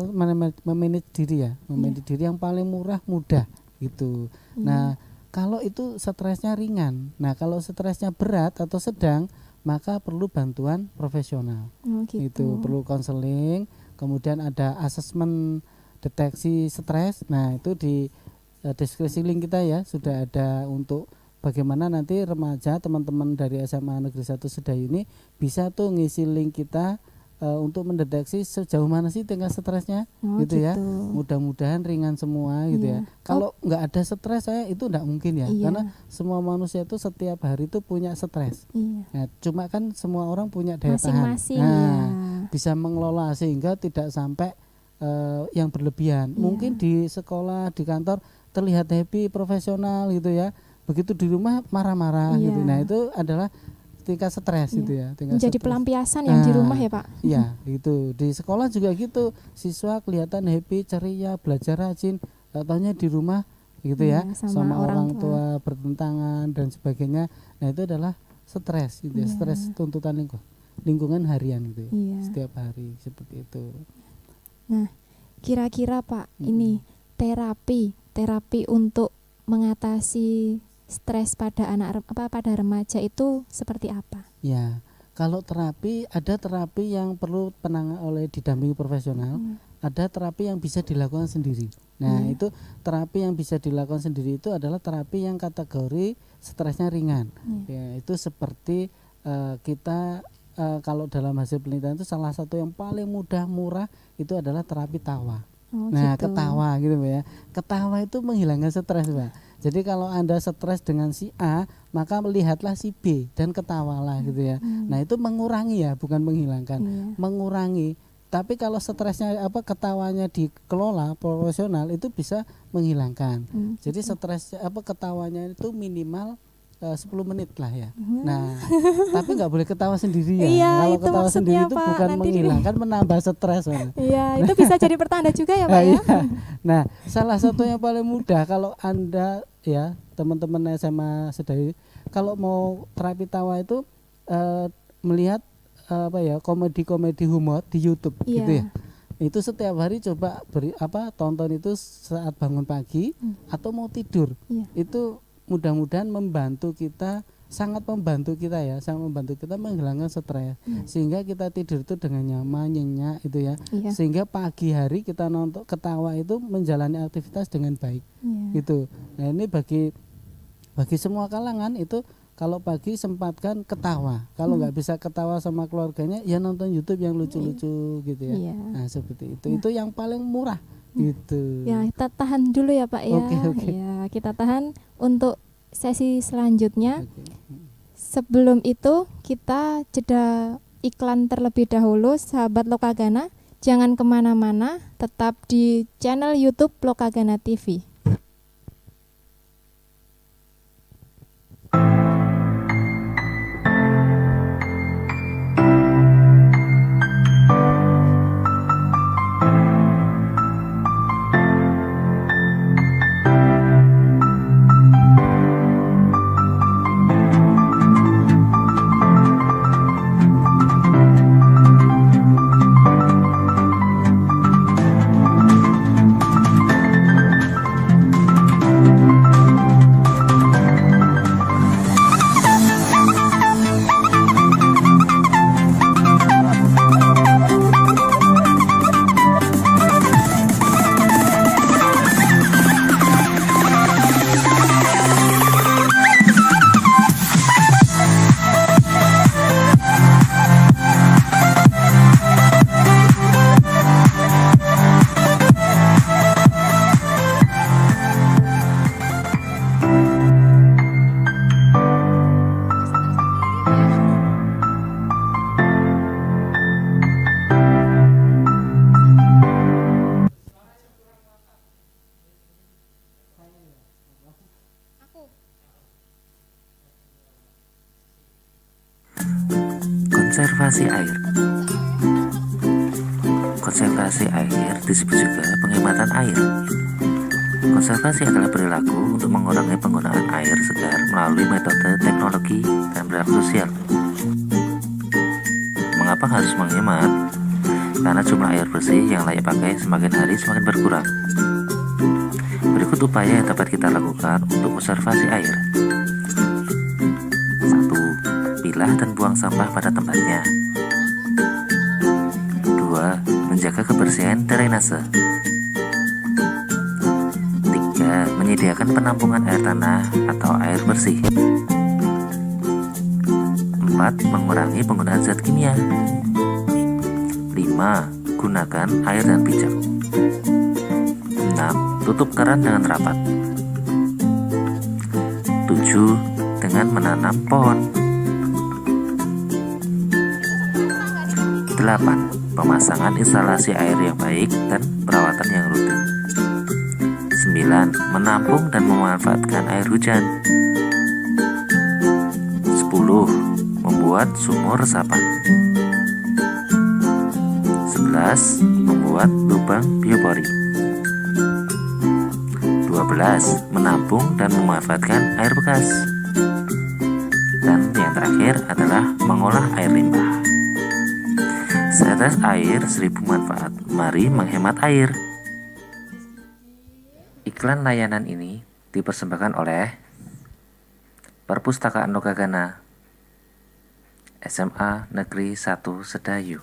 memanage diri ya, memanage diri yang paling murah, mudah gitu. Nah, kalau itu stresnya ringan. Nah, kalau stresnya berat atau sedang, maka perlu bantuan profesional. Itu perlu konseling, kemudian ada asesmen deteksi stres. Nah, itu di deskripsi link kita ya sudah ada untuk bagaimana nanti remaja teman-teman dari SMA Negeri 1 Sedayu ini bisa tuh ngisi link kita untuk mendeteksi sejauh mana sih tingkat stresnya gitu ya. Mudah-mudahan ringan semua gitu ya. Kalau nggak ada stres saya itu nggak mungkin ya, karena semua manusia itu setiap hari itu punya stres. Nah, cuma kan semua orang punya daya tahan. Bisa mengelola sehingga tidak sampai yang berlebihan. Mungkin di sekolah, di kantor terlihat happy, profesional gitu ya. Begitu di rumah marah-marah gitu. Nah, itu adalah tingkat stres gitu ya. Menjadi pelampiasan yang di rumah ya Pak. Iya gitu. Di sekolah juga gitu. Siswa kelihatan happy, ceria, belajar rajin. Taunya di rumah gitu ya. Sama orang tua bertentangan dan sebagainya. Nah, itu adalah stres gitu ya. Stres tuntutan lingkungan harian gitu ya. Setiap hari seperti itu. Nah, kira-kira Pak, ini terapi untuk mengatasi stres pada pada remaja itu seperti apa? Ya, kalau terapi, ada terapi yang perlu didampingi profesional, ada terapi yang bisa dilakukan sendiri. Nah, itu terapi yang bisa dilakukan sendiri itu adalah terapi yang kategori stresnya ringan. Ya, itu seperti kita kalau dalam hasil penelitian itu salah satu yang paling mudah, murah itu adalah terapi tawa. Nah, gitu. Ketawa gitu ya. Ketawa itu menghilangkan stres, Mbak. Jadi kalau Anda stres dengan si A, maka melihatlah si B dan ketawalah gitu ya. Nah, itu mengurangi ya, bukan menghilangkan. Mengurangi. Tapi kalau stresnya ketawanya dikelola profesional itu bisa menghilangkan. Jadi stres ketawanya itu minimal 10 menit lah ya. Nah, tapi nggak boleh ketawa sendiri ya. Iya, kalau itu ketawa sendiri itu apa? bukan Nanti menghilangkan, menambah stres. Iya, itu bisa jadi pertanda juga ya Pak ya. Nah, salah satu yang paling mudah kalau Anda ya teman-teman SMA Sedayu, kalau mau terapi tawa itu melihat komedi-komedi humor di YouTube gitu ya. Itu setiap hari coba tonton itu saat bangun pagi atau mau tidur. Itu mudah-mudahan sangat membantu kita menghilangkan stres, sehingga kita tidur itu dengan nyaman, nyenyak itu ya. Sehingga pagi hari kita nonton ketawa itu menjalani aktivitas dengan baik gitu. Nah, ini bagi semua kalangan itu, kalau pagi sempatkan ketawa, kalau nggak bisa ketawa sama keluarganya ya nonton YouTube yang lucu-lucu gitu ya. Nah, seperti itu. Itu yang paling murah gitu. Ya, kita tahan dulu ya Pak ya. Oke. Ya, kita tahan untuk sesi selanjutnya. Sebelum itu kita jeda iklan terlebih dahulu, sahabat Lokagana. Jangan kemana-mana, tetap di channel YouTube Lokagana TV. Konservasi air. Konservasi air disebut juga penghematan air. Konservasi adalah perilaku untuk mengurangi penggunaan air segar melalui metode teknologi dan perilaku sosial. Mengapa harus menghemat? Karena jumlah air bersih yang layak pakai semakin hari semakin berkurang. Berikut upaya yang dapat kita lakukan untuk konservasi air. 1. Pilah dan buang sampah pada tempatnya. 2. Menjaga kebersihan drainase. 3. Menyediakan penampungan air tanah atau air bersih. 4. Mengurangi penggunaan zat kimia. 5. Gunakan air dengan bijak. 6. Tutup keran dengan rapat. 7. Dengan menanam pohon. 8. Pemasangan instalasi air yang baik dan perawatan yang rutin. 9. Menampung dan memanfaatkan air hujan. 10. Membuat sumur resapan. 11. Membuat lubang biopori. 12. Menampung dan memanfaatkan air bekas. Dan yang terakhir adalah mengolah air limbah. Setetes air, 1000 manfaat. Mari menghemat air. Iklan layanan ini dipersembahkan oleh Perpustakaan Lokagana SMA Negeri 1 Sedayu.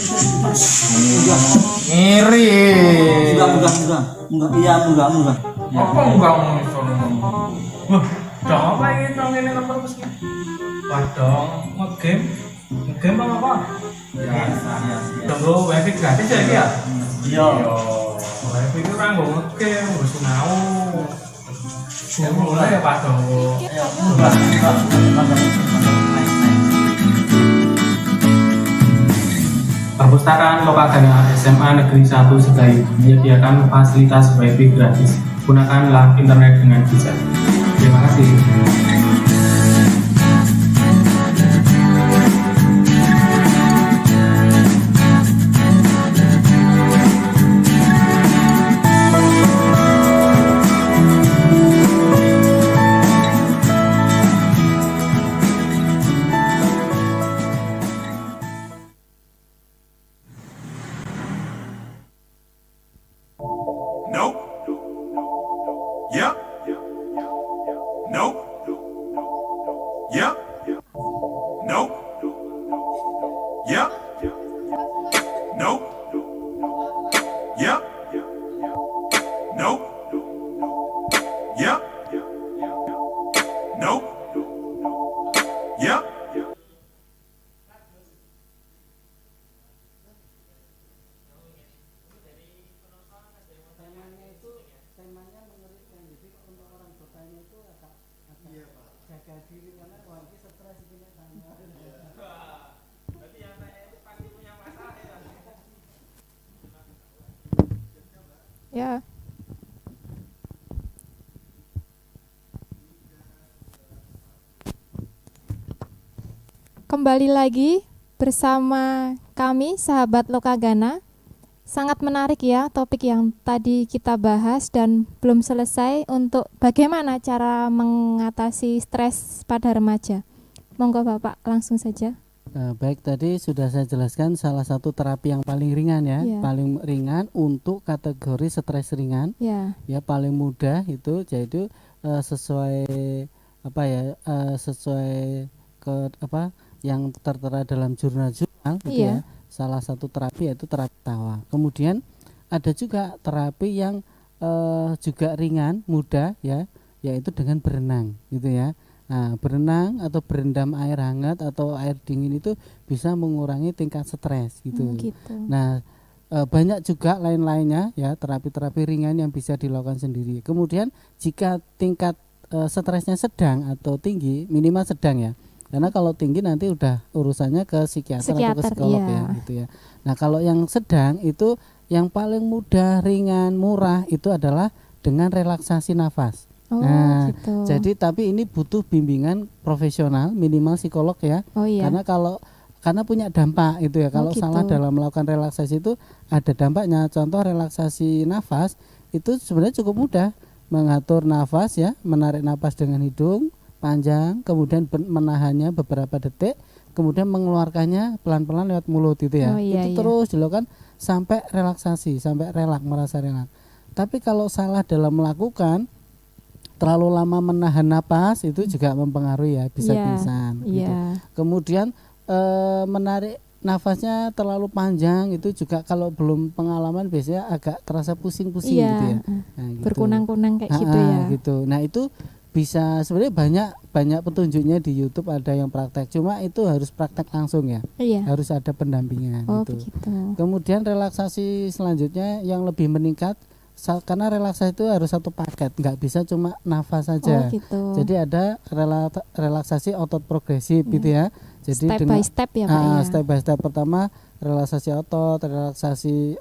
Munggah. Ngiri. Munggah. Iya, munggah. Apa enggak ngono? Wah, dong apa ini nang ngene nomor meski? Padahal ngegame. Ngegame apa? Biasa. Dong wifi gratis ya iki ya? Iya. Wifi ku ora nggo ngegame, wis sinau. Mulai ya Pak Dong. Ayo, munggah. Perpustakaan Lokagana SMA Negeri 1 Sedayu menyediakan fasilitas wifi gratis. Gunakanlah internet dengan bijak. Terima kasih. Nope. Yep. Nope. Yep. Nope. Yep. Nope. Yep. Nope. Yep. Nope. Yep. Temanya mengerikan, jadi untuk orang bertanya itu agak jaga diri karena wah ini stres ini sama. Berarti yang tanya itu pasti punya masalah ya. Ya. Kembali lagi bersama kami sahabat Lokagana. Sangat menarik ya topik yang tadi kita bahas dan belum selesai untuk bagaimana cara mengatasi stres pada remaja. Monggo Bapak langsung saja. Baik, tadi sudah saya jelaskan salah satu terapi yang paling ringan ya, Ya. paling ringan untuk kategori stres ringan. Ya, Ya paling mudah itu yaitu sesuai apa ya sesuai ke apa yang tertera dalam jurnal-jurnal gitu Iya. ya. Salah satu terapi yaitu terapi tawa. Kemudian ada juga terapi yang juga ringan, mudah ya, yaitu dengan berenang gitu ya. Nah, berenang atau berendam air hangat atau air dingin itu bisa mengurangi tingkat stres gitu. gitu. Nah, banyak juga lain-lainnya ya, terapi-terapi ringan yang bisa dilakukan sendiri. Kemudian jika tingkat stresnya sedang atau tinggi, minimal sedang ya. Karena kalau tinggi nanti udah urusannya ke psikiater atau ke psikolog iya. ya gitu ya. Nah, kalau yang sedang itu yang paling mudah, ringan, murah itu adalah dengan relaksasi nafas. Oh, Nah, gitu. jadi tapi ini butuh bimbingan profesional, minimal psikolog ya. Oh iya. Karena punya dampak itu ya. Kalau gitu. salah dalam melakukan relaksasi itu ada dampaknya. Contoh relaksasi nafas itu sebenarnya cukup mudah, mengatur nafas ya, menarik nafas dengan hidung panjang, kemudian menahannya beberapa detik, kemudian mengeluarkannya pelan-pelan lewat mulut gitu ya. Oh, iya, Itu iya. terus dilakukan sampai relaksasi, sampai relak, merasa relak. Tapi kalau salah dalam melakukan, terlalu lama menahan napas itu juga mempengaruhi ya, bisa Iya, pingsan gitu. Iya. Kemudian menarik nafasnya terlalu panjang itu juga kalau belum pengalaman biasanya agak terasa pusing-pusing Iya. gitu ya. Nah, gitu. Berkunang-kunang kayak gitu ya. Gitu. Nah, itu bisa sebenarnya banyak petunjuknya di YouTube, ada yang praktek. Cuma itu harus praktek langsung ya. Iya. Harus ada pendampingan Oh, gitu. begitu. Kemudian relaksasi selanjutnya yang lebih meningkat karena relaksasi itu harus satu paket, nggak bisa cuma nafas saja. Oh, gitu. Jadi ada relaksasi otot progresif gitu ya. Jadi Step by step ya, Pak ya. Step by step. Pertama relaksasi otot, relaksasi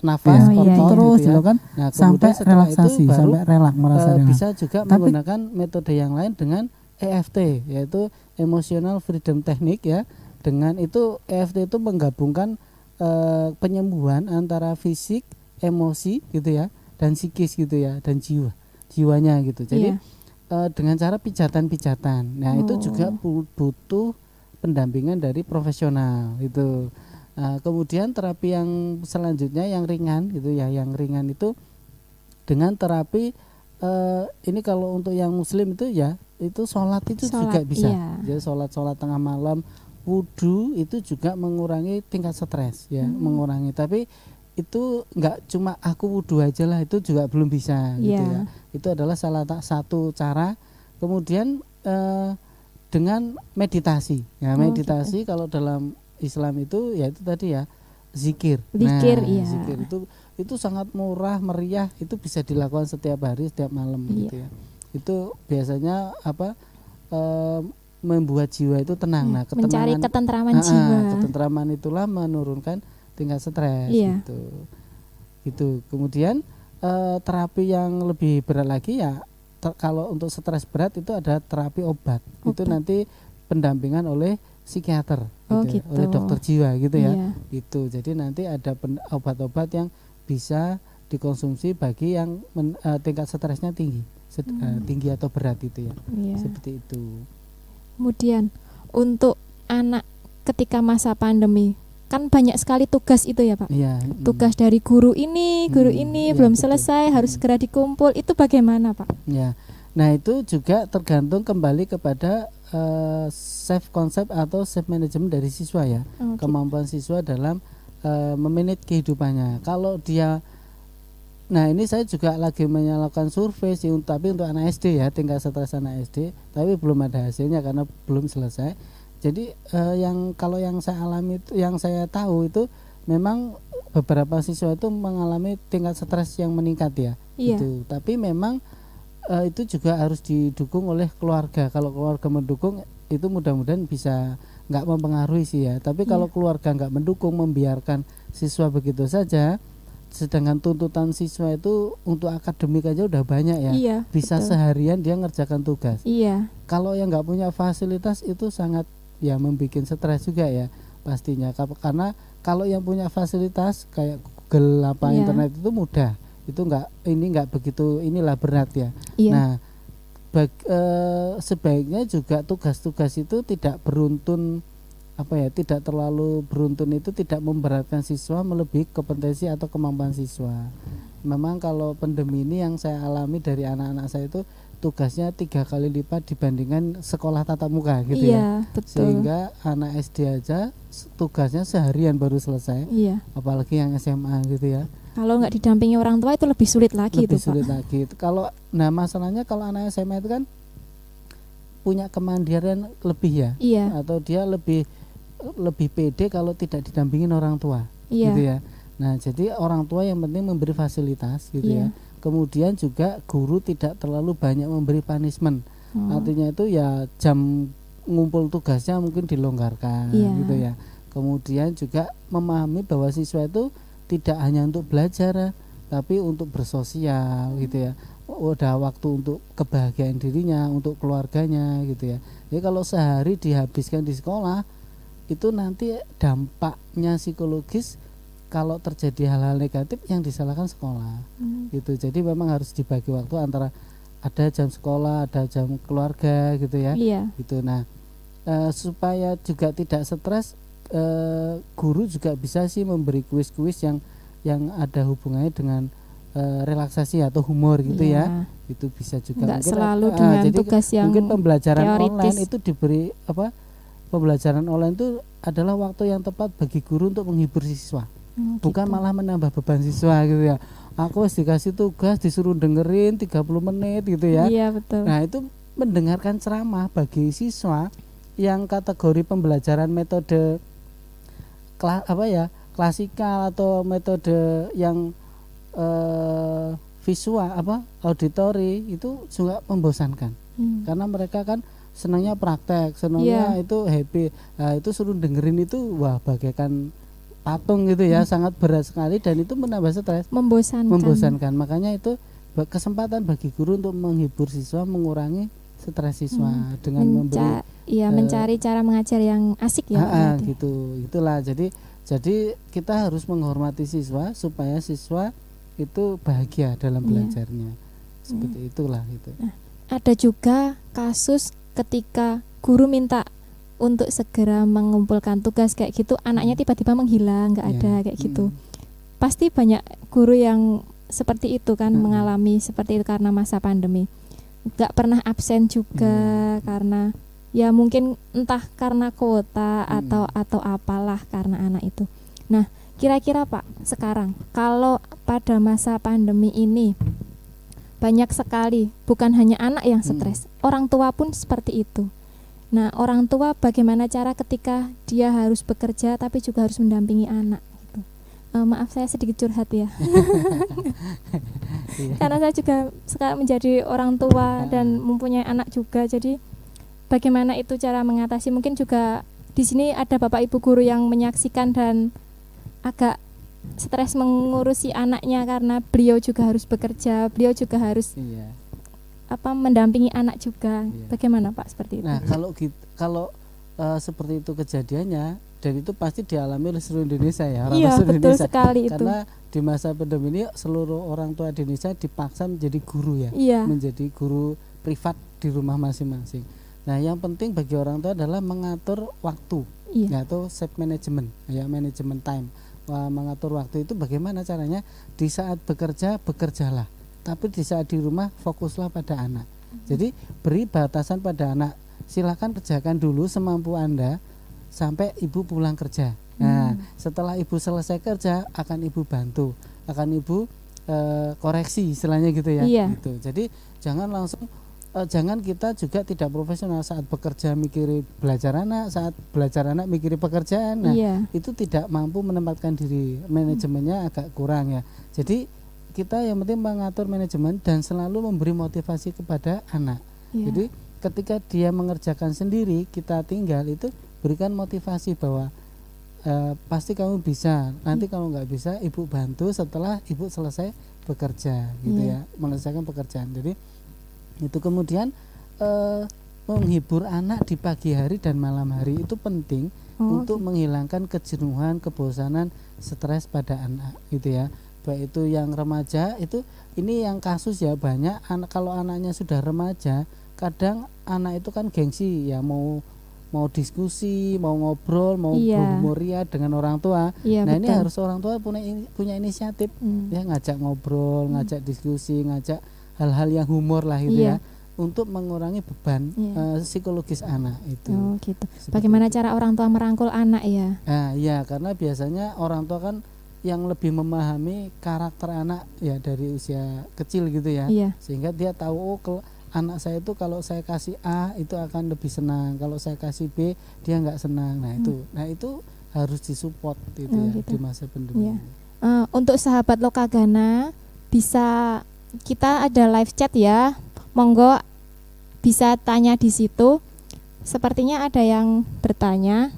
nafas, Oh, iya, otot iya. terus gitu dilakukan kan, sampai kemudian setelah relaksasi itu baru, sampai relak, merasa relak. bisa juga menggunakan metode yang lain dengan EFT, yaitu Emotional Freedom Technique ya. Dengan itu EFT itu menggabungkan penyembuhan antara fisik, emosi gitu ya, dan psikis gitu ya, dan jiwanya gitu. Jadi Iya. dengan cara pijatan-pijatan. Nah, itu juga butuh pendampingan dari profesional itu. Kemudian terapi yang selanjutnya yang ringan gitu ya, yang ringan itu dengan terapi ini kalau untuk yang muslim itu ya itu sholat itu juga bisa. Jadi sholat tengah malam, wudu itu juga mengurangi tingkat stres ya, mengurangi. Tapi itu enggak cuma aku wudu aja lah, itu juga belum bisa gitu ya. Itu adalah salah satu cara. Kemudian dengan meditasi. Ya, meditasi kalau dalam Islam itu ya itu tadi ya zikir. Zikir, zikir itu sangat murah, meriah, itu bisa dilakukan setiap hari, setiap malam gitu ya. Itu biasanya membuat jiwa itu tenang. Nah, mencari ketentraman jiwa. Ketentraman itulah menurunkan tingkat stres gitu. Gitu. Kemudian terapi yang lebih berat lagi ya kalau untuk stres berat itu ada terapi obat. Itu nanti pendampingan oleh psikiater gitu. Oleh dokter jiwa gitu ya. Itu. Jadi nanti ada obat-obat yang bisa dikonsumsi bagi yang tingkat stresnya tinggi. Tinggi atau berat itu ya. Seperti itu. Kemudian untuk anak ketika masa pandemi kan banyak sekali tugas itu ya Pak. Tugas dari guru ini belum selesai, harus segera dikumpul. Itu bagaimana Pak? Ya. Nah, itu juga tergantung kembali kepada self concept atau self management dari siswa ya. Kemampuan siswa dalam memanage kehidupannya. Kalau dia, nah ini saya juga lagi menyalakan survei sih, tapi untuk anak SD ya, tingkat stres anak SD, tapi belum ada hasilnya karena belum selesai. Jadi kalau yang saya alami itu, yang saya tahu itu memang beberapa siswa itu mengalami tingkat stres yang meningkat ya. Gitu. Tapi memang itu juga harus didukung oleh keluarga. Kalau keluarga mendukung itu mudah-mudahan bisa nggak mempengaruhi sih ya. Tapi kalau keluarga nggak mendukung, membiarkan siswa begitu saja, sedangkan tuntutan siswa itu untuk akademik aja udah banyak ya. Bisa seharian dia ngerjakan tugas. Kalau yang nggak punya fasilitas itu sangat ya membuat stres juga ya pastinya. Karena kalau yang punya fasilitas kayak Google internet itu mudah. Itu nggak begitu berat ya. Nah, sebaiknya juga tugas-tugas itu tidak beruntun tidak terlalu beruntun, itu tidak memberatkan siswa melebihi kompetensi atau kemampuan siswa. Memang kalau pandemi ini yang saya alami dari anak-anak saya itu tugasnya 3 kali lipat dibandingkan sekolah tatap muka gitu ya. Betul. Sehingga anak SD aja tugasnya seharian baru selesai. Apalagi yang SMA gitu ya. Kalau nggak didampingi orang tua itu lebih sulit lagi lebih sulit lagi. Kalau masalahnya kalau anak SMA itu kan punya kemandirian lebih ya. Atau dia lebih pede kalau tidak didampingin orang tua gitu ya. Nah, jadi orang tua yang penting memberi fasilitas gitu ya. Kemudian juga guru tidak terlalu banyak memberi punishment. Artinya itu ya jam ngumpul tugasnya mungkin dilonggarkan gitu ya. Kemudian juga memahami bahwa siswa itu tidak hanya untuk belajar tapi untuk bersosial gitu ya. Udah waktu untuk kebahagiaan dirinya, untuk keluarganya gitu ya. Jadi kalau sehari dihabiskan di sekolah itu nanti dampaknya psikologis kalau terjadi hal-hal negatif yang disalahkan sekolah gitu. Jadi memang harus dibagi waktu antara ada jam sekolah, ada jam keluarga gitu ya. Gitu. Nah, supaya juga tidak stres, guru juga bisa sih memberi kuis-kuis yang ada hubungannya dengan relaksasi atau humor gitu ya. Itu bisa juga. Nggak mungkin selalu dengan jadi tugas yang mungkin pembelajaran teoritis. Online itu diberi pembelajaran online itu adalah waktu yang tepat bagi guru untuk menghibur siswa. Bukan malah menambah beban siswa gitu ya. Aku harus dikasih tugas disuruh dengerin 30 menit gitu ya. Betul. Nah, itu mendengarkan ceramah bagi siswa yang kategori pembelajaran metode klasikal atau metode yang visual auditori itu juga membosankan. Karena mereka kan senangnya praktek, senangnya itu happy. Nah, itu suruh dengerin itu bagaikan patung gitu ya, sangat berat sekali dan itu menambah stres, membosankan. Makanya itu kesempatan bagi guru untuk menghibur siswa, mengurangi stres siswa dengan mencari cara mengajar yang asik ya. Gitu. Itulah jadi kita harus menghormati siswa supaya siswa itu bahagia dalam belajarnya. Seperti itulah gitu. ada juga kasus ketika guru minta untuk segera mengumpulkan tugas kayak gitu, anaknya tiba-tiba menghilang, nggak ada kayak gitu. Pasti banyak guru yang seperti itu kan, mengalami seperti itu karena masa pandemi. Nggak pernah absen juga karena ya mungkin entah karena kuota atau apalah karena anak itu. Nah, kira-kira Pak, sekarang kalau pada masa pandemi ini banyak sekali, bukan hanya anak yang stres, orang tua pun seperti itu. Nah, orang tua bagaimana cara ketika dia harus bekerja tapi juga harus mendampingi anak gitu. Maaf saya sedikit curhat ya. Karena saya juga sekarang menjadi orang tua dan mempunyai anak juga. Jadi bagaimana itu cara mengatasi? Mungkin juga di sini ada Bapak Ibu guru yang menyaksikan dan agak stres mengurusi anaknya karena beliau juga harus bekerja, beliau juga harus mendampingi anak juga. Bagaimana Pak seperti itu? Nah, kalau seperti itu kejadiannya, dan itu pasti dialami oleh seluruh Indonesia ya, Iya, seluruh betul Indonesia. sekali itu. Karena di masa pandemi ini seluruh orang tua di Indonesia dipaksa menjadi guru ya, menjadi guru privat di rumah masing-masing. Nah, yang penting bagi orang tua adalah mengatur waktu, yaitu self management, ya manajemen time. Mengatur waktu itu bagaimana caranya? Di saat bekerja, bekerjalah. Tapi di saat di rumah fokuslah pada anak. Jadi beri batasan pada anak. Silakan kerjakan dulu semampu Anda sampai ibu pulang kerja. Nah, setelah ibu selesai kerja akan ibu bantu, akan ibu koreksi istilahnya gitu ya. Gitu. Jadi jangan langsung jangan kita juga tidak profesional saat bekerja mikiri belajar anak, saat belajar anak mikiri pekerjaan. Nah, itu tidak mampu menempatkan diri, manajemennya agak kurang ya. Jadi kita yang penting mengatur manajemen dan selalu memberi motivasi kepada anak. Jadi ketika dia mengerjakan sendiri, kita tinggal itu berikan motivasi bahwa pasti kamu bisa. Nanti kalau nggak bisa, ibu bantu setelah ibu selesai bekerja, gitu ya, menyelesaikan pekerjaan. Jadi itu kemudian menghibur anak di pagi hari dan malam hari itu penting untuk menghilangkan kejenuhan, kebosanan, stres pada anak, gitu ya. Baik itu yang remaja, itu ini yang kasus ya banyak kalau anaknya sudah remaja, kadang anak itu kan gengsi ya, mau diskusi, mau ngobrol, mau berhumoria dengan orang tua. Nah, ini harus orang tua punya inisiatif ya, ngajak ngobrol, ngajak diskusi, ngajak hal-hal yang humor lah gitu ya, untuk mengurangi beban psikologis anak itu. Gitu. Bagaimana cara orang tua merangkul anak ya? Nah, ya karena biasanya orang tua kan yang lebih memahami karakter anak ya dari usia kecil gitu ya, sehingga dia tahu anak saya itu kalau saya kasih A itu akan lebih senang, kalau saya kasih B dia nggak senang. Nah itu harus disupport gitu di masa pandemi. Untuk sahabat Lokagana, bisa kita ada live chat ya, monggo bisa tanya di situ. Sepertinya ada yang bertanya.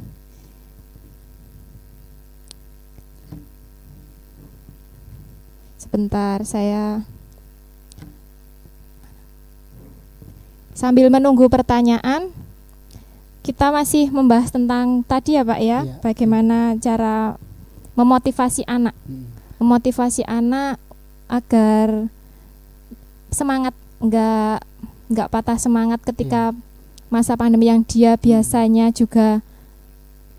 Sebentar, saya sambil menunggu pertanyaan, kita masih membahas tentang tadi ya Pak ya, bagaimana cara memotivasi anak, memotivasi anak agar semangat, nggak patah semangat ketika masa pandemi yang dia biasanya juga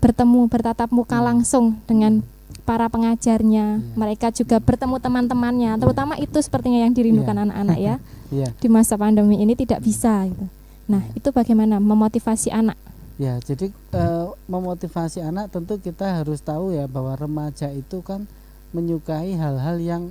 bertatap muka langsung dengan para pengajarnya, mereka juga bertemu teman-temannya, terutama itu sepertinya yang dirindukan anak-anak ya. Di masa pandemi ini tidak bisa gitu. Nah, itu bagaimana memotivasi anak? Ya, jadi memotivasi anak tentu kita harus tahu ya bahwa remaja itu kan menyukai hal-hal yang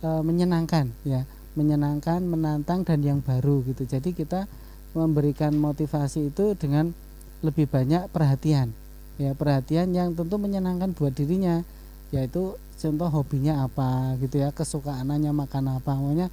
menyenangkan ya, menyenangkan, menantang dan yang baru gitu. Jadi kita memberikan motivasi itu dengan lebih banyak perhatian. Ya, perhatian yang tentu menyenangkan buat dirinya, yaitu contoh hobinya apa gitu ya, kesukaannya makan apa. Maunya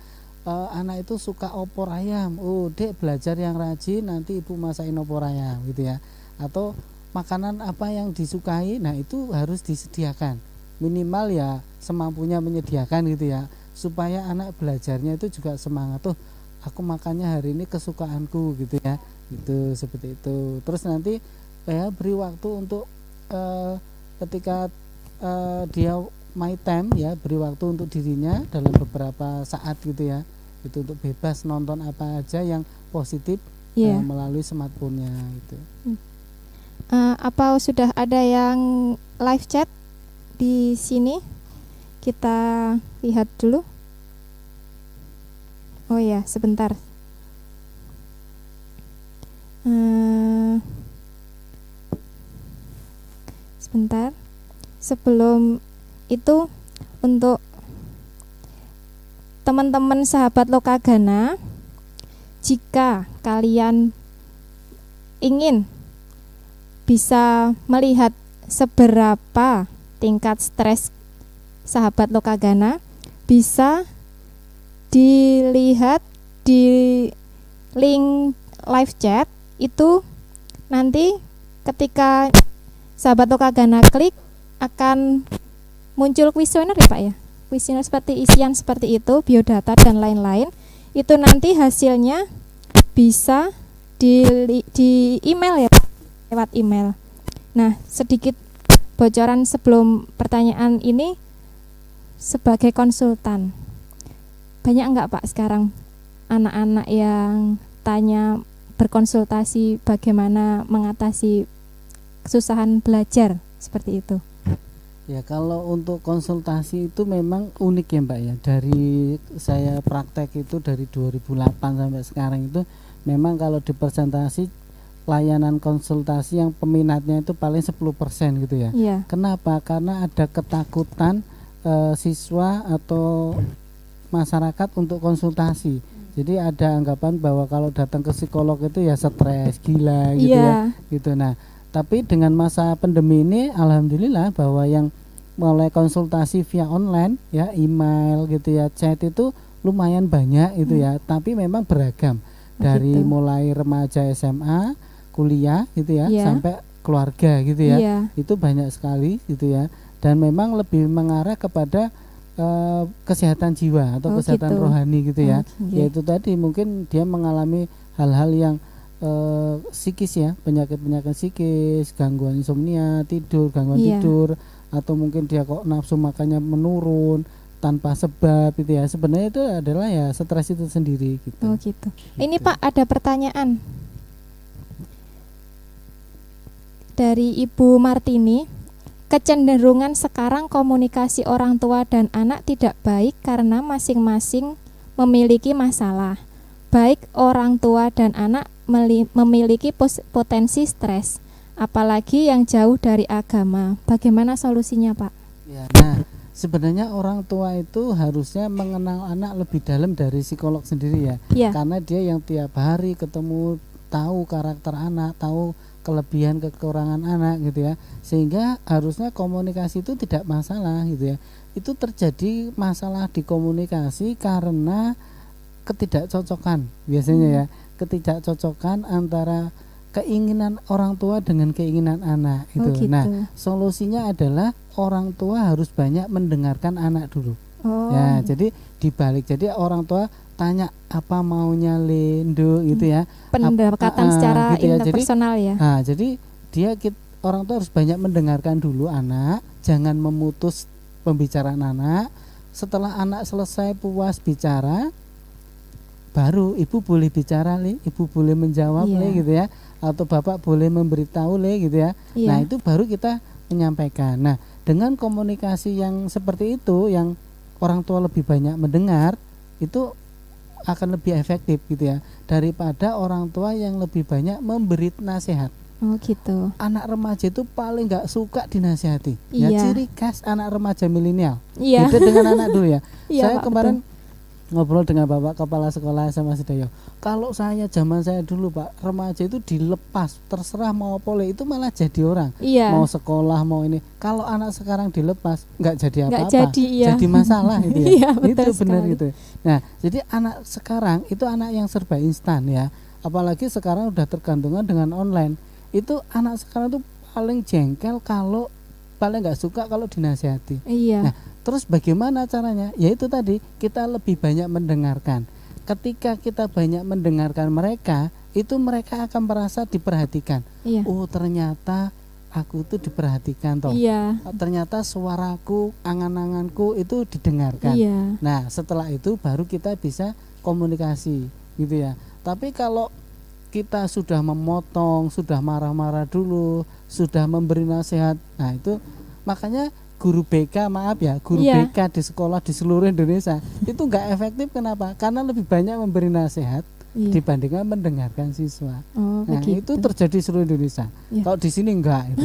anak itu suka opor ayam, dek belajar yang rajin, nanti ibu masakin opor ayam gitu ya. Atau makanan apa yang disukai, nah itu harus disediakan, minimal ya semampunya menyediakan gitu ya, supaya anak belajarnya itu juga semangat. Tuh aku makannya hari ini kesukaanku gitu ya, itu seperti itu. Terus nanti beri waktu untuk ketika dia my time ya, beri waktu untuk dirinya dalam beberapa saat gitu ya. itu untuk bebas nonton apa aja yang positif Iya. melalui smartphone-nya itu. Apa sudah ada yang live chat di sini? Kita lihat dulu. Oh ya, sebentar. Sebentar. Sebelum itu, untuk teman-teman sahabat Lokagana, jika kalian ingin bisa melihat seberapa tingkat stres sahabat Lokagana, bisa dilihat di link live chat itu. Nanti ketika sahabat Lokagana klik, akan muncul kuesioner ya Pak ya, kuesioner seperti isian seperti itu, biodata dan lain-lain. Itu nanti hasilnya bisa di email ya, lewat email. Nah, sedikit bocoran sebelum pertanyaan ini, sebagai konsultan, banyak enggak Pak sekarang anak-anak yang tanya, berkonsultasi bagaimana mengatasi kesusahan belajar seperti itu? Ya, kalau untuk konsultasi itu memang unik ya Mbak ya. Dari saya praktek itu dari 2008 sampai sekarang itu memang kalau di presentasi layanan konsultasi yang peminatnya itu paling 10% gitu ya. Iya. Kenapa? Karena ada ketakutan siswa atau masyarakat untuk konsultasi. Jadi ada anggapan bahwa kalau datang ke psikolog itu ya stres, gila gitu ya. Gitu. Nah, tapi dengan masa pandemi ini alhamdulillah bahwa yang mulai konsultasi via online ya, email gitu ya, chat itu lumayan banyak gitu ya, tapi memang beragam dari mulai remaja SMA, kuliah gitu ya, sampai keluarga gitu ya. Itu banyak sekali gitu ya, dan memang lebih mengarah kepada kesehatan jiwa atau kesehatan rohani gitu ya. Yaitu tadi mungkin dia mengalami hal-hal yang psikis ya, penyakit-penyakit psikis, gangguan insomnia, gangguan tidur, atau mungkin dia kok nafsu makannya menurun tanpa sebab gitu ya. Sebenarnya itu adalah ya stres itu sendiri gitu. Oh gitu. Ini Pak, ada pertanyaan dari Ibu Martini. Kecenderungan sekarang komunikasi orang tua dan anak tidak baik karena masing-masing memiliki masalah. Baik orang tua dan anak memiliki potensi stres, apalagi yang jauh dari agama. Bagaimana solusinya Pak? Ya, nah sebenarnya orang tua itu harusnya mengenal anak lebih dalam dari psikolog sendiri ya. Karena dia yang tiap hari ketemu, tahu karakter anak, tahu kelebihan kekurangan anak gitu ya, sehingga harusnya komunikasi itu tidak masalah gitu ya. Itu terjadi masalah di komunikasi karena ketidakcocokan biasanya ya, ketidakcocokan antara keinginan orang tua dengan keinginan anak itu. Gitu. Nah, solusinya adalah orang tua harus banyak mendengarkan anak dulu. Ya, jadi dibalik, jadi orang tua tanya apa maunya Lendo gitu ya, pendekatan secara gitu ya. interpersonal ya. Nah, jadi orang tua harus banyak mendengarkan dulu anak, jangan memutus pembicaraan anak. Setelah anak selesai puas bicara, baru ibu boleh bicara ibu boleh menjawab gitu ya, atau bapak boleh memberitahu gitu ya. Nah, itu baru kita menyampaikan. Nah, dengan komunikasi yang seperti itu, yang orang tua lebih banyak mendengar, itu akan lebih efektif gitu ya, daripada orang tua yang lebih banyak memberi nasihat. Oh gitu. Anak remaja itu paling nggak suka dinasihati. Ya, ciri khas anak remaja milenial. Iya. Beda dengan anak dulu ya. Saya Pak, kemarin ngobrol dengan Bapak Kepala Sekolah SMA Sedayo. Kalau zaman saya dulu Pak, remaja itu dilepas, terserah mau boleh, itu malah jadi orang. Mau sekolah, mau ini. Kalau anak sekarang dilepas, nggak jadi apa-apa. Jadi masalah itu ya. Itu benar itu. Nah, jadi anak sekarang itu anak yang serba instan ya. Apalagi sekarang udah tergantungan dengan online. Itu anak sekarang tuh paling jengkel kalau paling nggak suka kalau dinasihati. Nah, terus bagaimana caranya? Yaitu tadi, kita lebih banyak mendengarkan. Ketika kita banyak mendengarkan mereka, itu mereka akan merasa diperhatikan. Oh, ternyata aku itu diperhatikan toh. Ternyata suaraku, angan-anganku itu didengarkan. Nah, setelah itu baru kita bisa komunikasi gitu ya. Tapi kalau kita sudah memotong, sudah marah-marah dulu, sudah memberi nasihat, nah itu makanya guru BK, guru Iya. BK di sekolah di seluruh Indonesia itu nggak efektif. Kenapa? Karena lebih banyak memberi nasihat Iya. dibandingkan mendengarkan siswa. Oh, Nah begitu. itu terjadi di seluruh Indonesia. Iya. Kalau di sini enggak. Itu.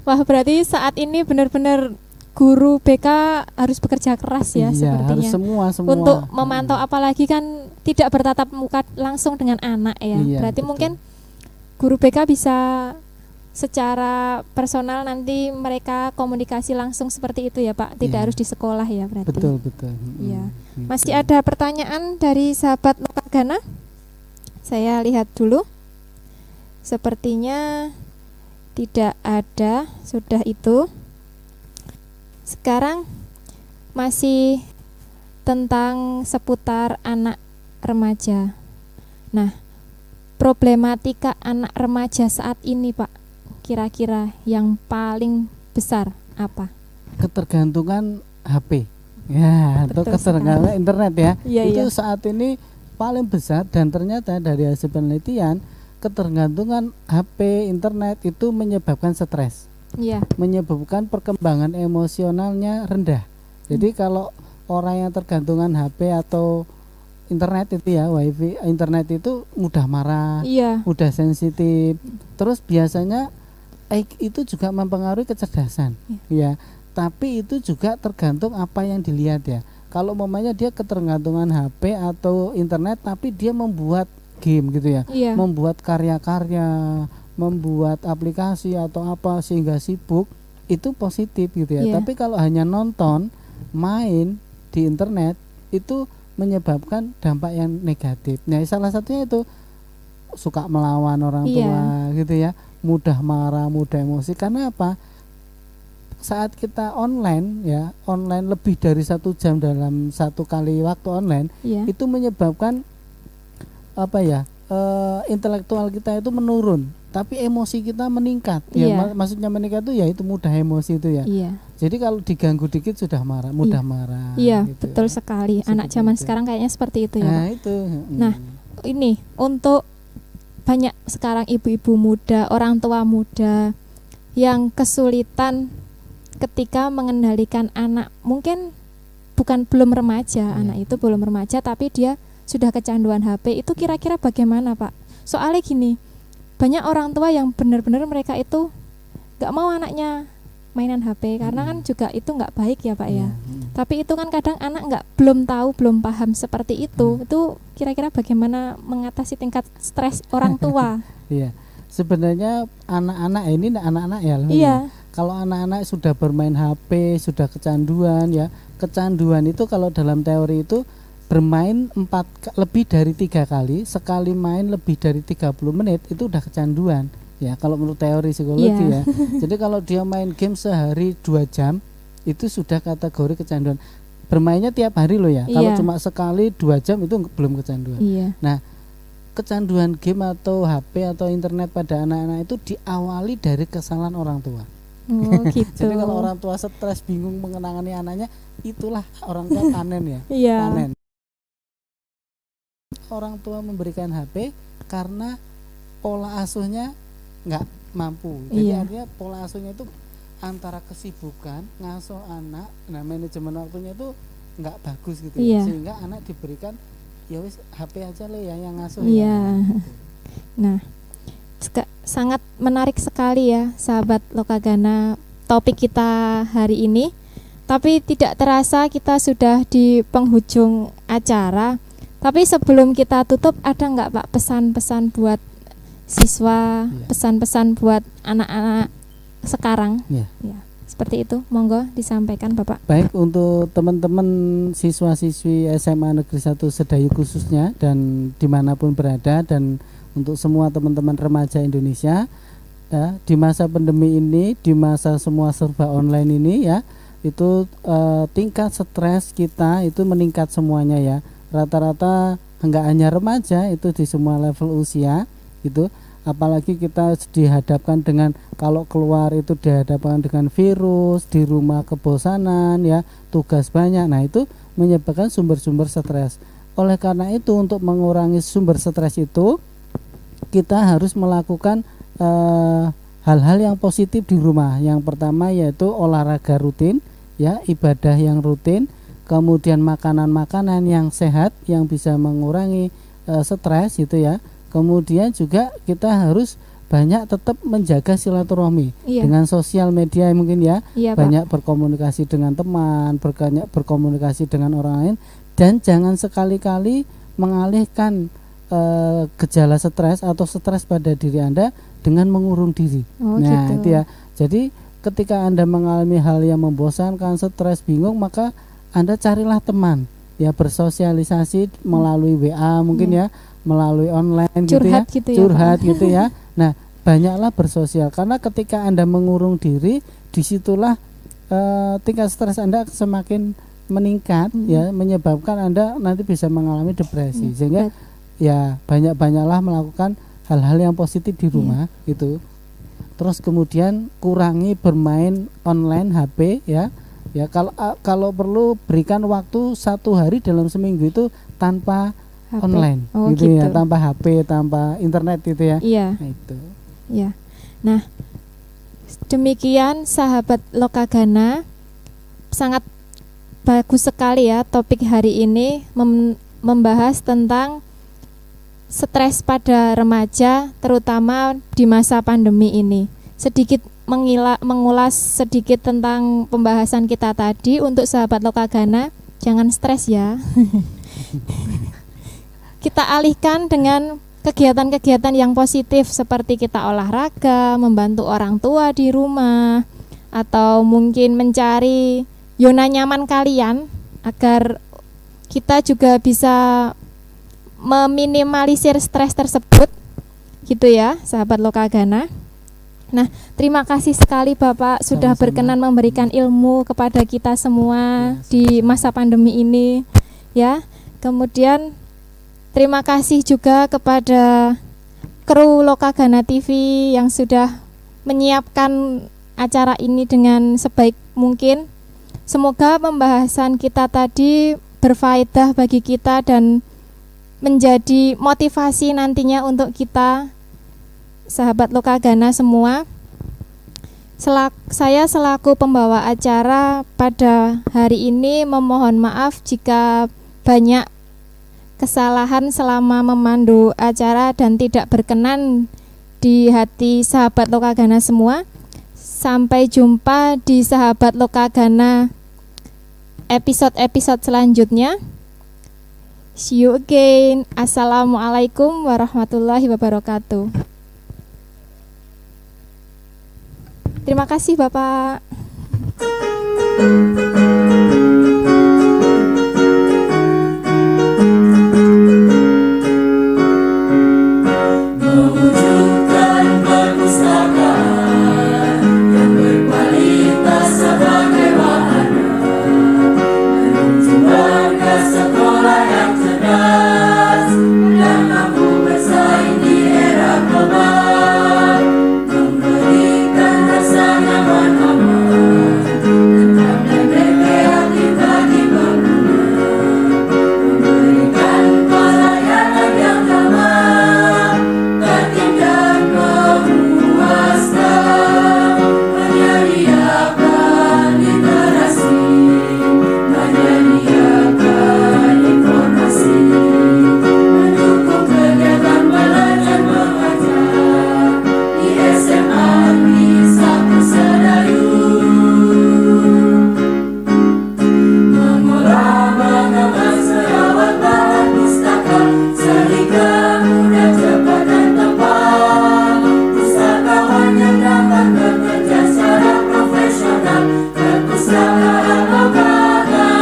Wah, berarti saat ini benar-benar guru BK harus bekerja keras ya Iya, harus sepertinya. semua. Untuk memantau, apalagi kan tidak bertatap muka langsung dengan anak ya. Iya, Berarti betul. mungkin guru BK bisa secara personal nanti mereka komunikasi langsung seperti itu ya Pak. Tidak Iya. harus di sekolah ya berarti. Betul. Iya. Gitu. Masih ada pertanyaan dari sahabat Lokagana? Saya lihat dulu. Sepertinya tidak ada, sudah itu. Sekarang masih tentang seputar anak remaja. Nah, problematika anak remaja saat ini Pak, kira-kira yang paling besar apa? Ketergantungan HP. Ya, atau Betul ketergantungan internet ya. Iya, Itu iya. saat ini paling besar, dan ternyata dari hasil penelitian ketergantungan HP internet itu menyebabkan stres, Iya. menyebabkan perkembangan emosionalnya rendah. Jadi kalau orang yang tergantungan HP atau internet itu ya, wifi internet itu mudah marah, Iya. mudah sensitif. Terus biasanya itu juga mempengaruhi kecerdasan. Ya, tapi itu juga tergantung apa yang dilihat ya. Kalau umpamanya dia ketergantungan HP atau internet tapi dia membuat game gitu ya, Iya. membuat karya-karya, membuat aplikasi atau apa sehingga sibuk, itu positif gitu ya. Iya. Tapi kalau hanya nonton, main di internet, itu menyebabkan dampak yang negatif. Nah, salah satunya itu suka melawan orang Iya. tua gitu ya, mudah marah, mudah emosi. Karena apa? Saat kita online ya, online lebih dari 1 jam dalam satu kali waktu online, Iya. itu menyebabkan apa ya, intelektual kita itu menurun, tapi emosi kita meningkat. Ya, Iya. maksudnya meningkat itu ya itu mudah emosi itu ya. Iya. Jadi kalau diganggu dikit sudah marah, mudah marah. Iya, gitu. betul sekali. Anak Seperti zaman itu. sekarang kayaknya seperti itu ya, Pak. Nah itu. Nah, ini untuk banyak sekarang ibu-ibu muda, orang tua muda yang kesulitan ketika mengendalikan anak. Mungkin belum remaja, anak itu belum remaja tapi dia sudah kecanduan HP. Itu kira-kira bagaimana, Pak? Soalnya gini, banyak orang tua yang benar-benar mereka itu gak mau anaknya mainan HP karena kan juga itu nggak baik ya Pak ya. Tapi itu kan kadang anak belum tahu, belum paham seperti itu. Itu kira-kira bagaimana mengatasi tingkat stres orang tua? Iya, sebenarnya anak-anak ini anak-anak ya. Iya. Kalau anak-anak sudah bermain HP, sudah kecanduan ya. Kecanduan itu kalau dalam teori itu bermain lebih dari 3 kali, sekali main lebih dari 30 menit itu udah kecanduan. Ya, kalau menurut teori psikologi Iya. ya. Jadi kalau dia main game sehari 2 jam itu sudah kategori kecanduan. Bermainnya tiap hari loh ya. Kalau Iya. cuma sekali 2 jam itu belum kecanduan. Iya. Nah, kecanduan game atau HP atau internet pada anak-anak itu diawali dari kesalahan orang tua. Oh gitu. Jadi kalau orang tua stres bingung mengenangani anaknya, itulah orang tua panen ya. Iya. Panen. Orang tua memberikan HP karena pola asuhnya nggak mampu. Jadi Iya. artinya pola asuhnya itu antara kesibukan ngasuh anak, nah manajemen waktunya itu nggak bagus gitu ya. Iya. Sehingga anak diberikan ya wis HP aja lo ya yang ngasuh. Iya. Ya. Nah, sangat menarik sekali ya sahabat Lokagana topik kita hari ini. Tapi tidak terasa kita sudah di penghujung acara. Tapi sebelum kita tutup, ada nggak Pak pesan-pesan buat siswa, Iya. pesan-pesan buat anak-anak sekarang? Iya. Ya, seperti itu. Monggo disampaikan Bapak. Baik, untuk teman-teman siswa-siswi SMA Negeri 1 Sedayu khususnya dan dimanapun berada, dan untuk semua teman-teman remaja Indonesia ya, di masa pandemi ini, di masa semua serba online ini ya, itu tingkat stres kita itu meningkat semuanya ya. Rata-rata enggak hanya remaja, itu di semua level usia gitu. Apalagi kita dihadapkan dengan, kalau keluar itu dihadapkan dengan virus, di rumah kebosanan ya, tugas banyak. Nah itu menyebabkan sumber-sumber stres. oleh karena itu untuk mengurangi sumber stres itu kita harus melakukan hal-hal yang positif di rumah. Yang pertama yaitu olahraga rutin, ya, ibadah yang rutin, kemudian makanan-makanan yang sehat yang bisa mengurangi stres gitu ya. Kemudian juga kita harus banyak tetap menjaga silaturahmi dengan sosial media mungkin ya, banyak berkomunikasi dengan teman, banyak berkomunikasi dengan orang lain, dan jangan sekali-kali mengalihkan gejala stres atau stres pada diri Anda dengan mengurung diri. Nah, itu ya. Jadi ketika Anda mengalami hal yang membosankan, stres, bingung, maka Anda carilah teman, ya, bersosialisasi melalui WA mungkin ya, melalui online curhat curhat gitu ya. Nah, banyaklah bersosial, karena ketika Anda mengurung diri, disitulah tingkat stres Anda semakin meningkat, ya, menyebabkan Anda nanti bisa mengalami depresi. Sehingga ya banyak-banyaklah melakukan hal-hal yang positif di rumah gitu. Terus kemudian kurangi bermain online HP ya. Ya, kalau perlu berikan waktu 1 hari dalam seminggu itu tanpa HP. Online gitu ya, tanpa HP, tanpa internet gitu ya. Nah, itu. Ya. Nah, demikian sahabat Lokagana, sangat bagus sekali ya topik hari ini membahas tentang stres pada remaja, terutama di masa pandemi ini. Sedikit mengulas sedikit tentang pembahasan kita tadi. Untuk sahabat Lokagana, jangan stres ya. Kita alihkan dengan kegiatan-kegiatan yang positif seperti kita olahraga, membantu orang tua di rumah, atau mungkin mencari zona nyaman kalian agar kita juga bisa meminimalisir stres tersebut, gitu ya sahabat Lokagana. Nah, terima kasih sekali Bapak sudah berkenan memberikan ilmu kepada kita semua di masa pandemi ini ya. Kemudian terima kasih juga kepada kru Lokagana TV yang sudah menyiapkan acara ini dengan sebaik mungkin. Semoga pembahasan kita tadi berfaedah bagi kita dan menjadi motivasi nantinya untuk kita sahabat Lokagana semua. Saya selaku pembawa acara pada hari ini memohon maaf jika banyak kesalahan selama memandu acara dan tidak berkenan di hati sahabat Lokagana semua. Sampai jumpa di sahabat Lokagana episode-episode selanjutnya. See you again. Assalamualaikum warahmatullahi wabarakatuh. Terima kasih Bapak. Mewujudkan perpustakaan yang berkualitas sebagai wahana, menuju warga sekolah yang cerdas dan mampu bersaing di era global, memberikan rasa nyaman aman, tenang dan berkreatif bagi pengguna, memberikan pelayanan yang ramah, tertib dan memuaskan, menyediakan literasi, menyediakan informasi, mendukung kegiatan belajar mengajar di SMA Negeri 1 Sedayu, mengolah, mengemas, merawat bahan pustaka sehingga mudah, cepat dan tepat. Pustakawan yang dapat bekerja secara profesional, perpustakaan Lokagana,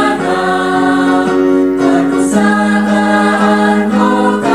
perpustakaan Lokagana.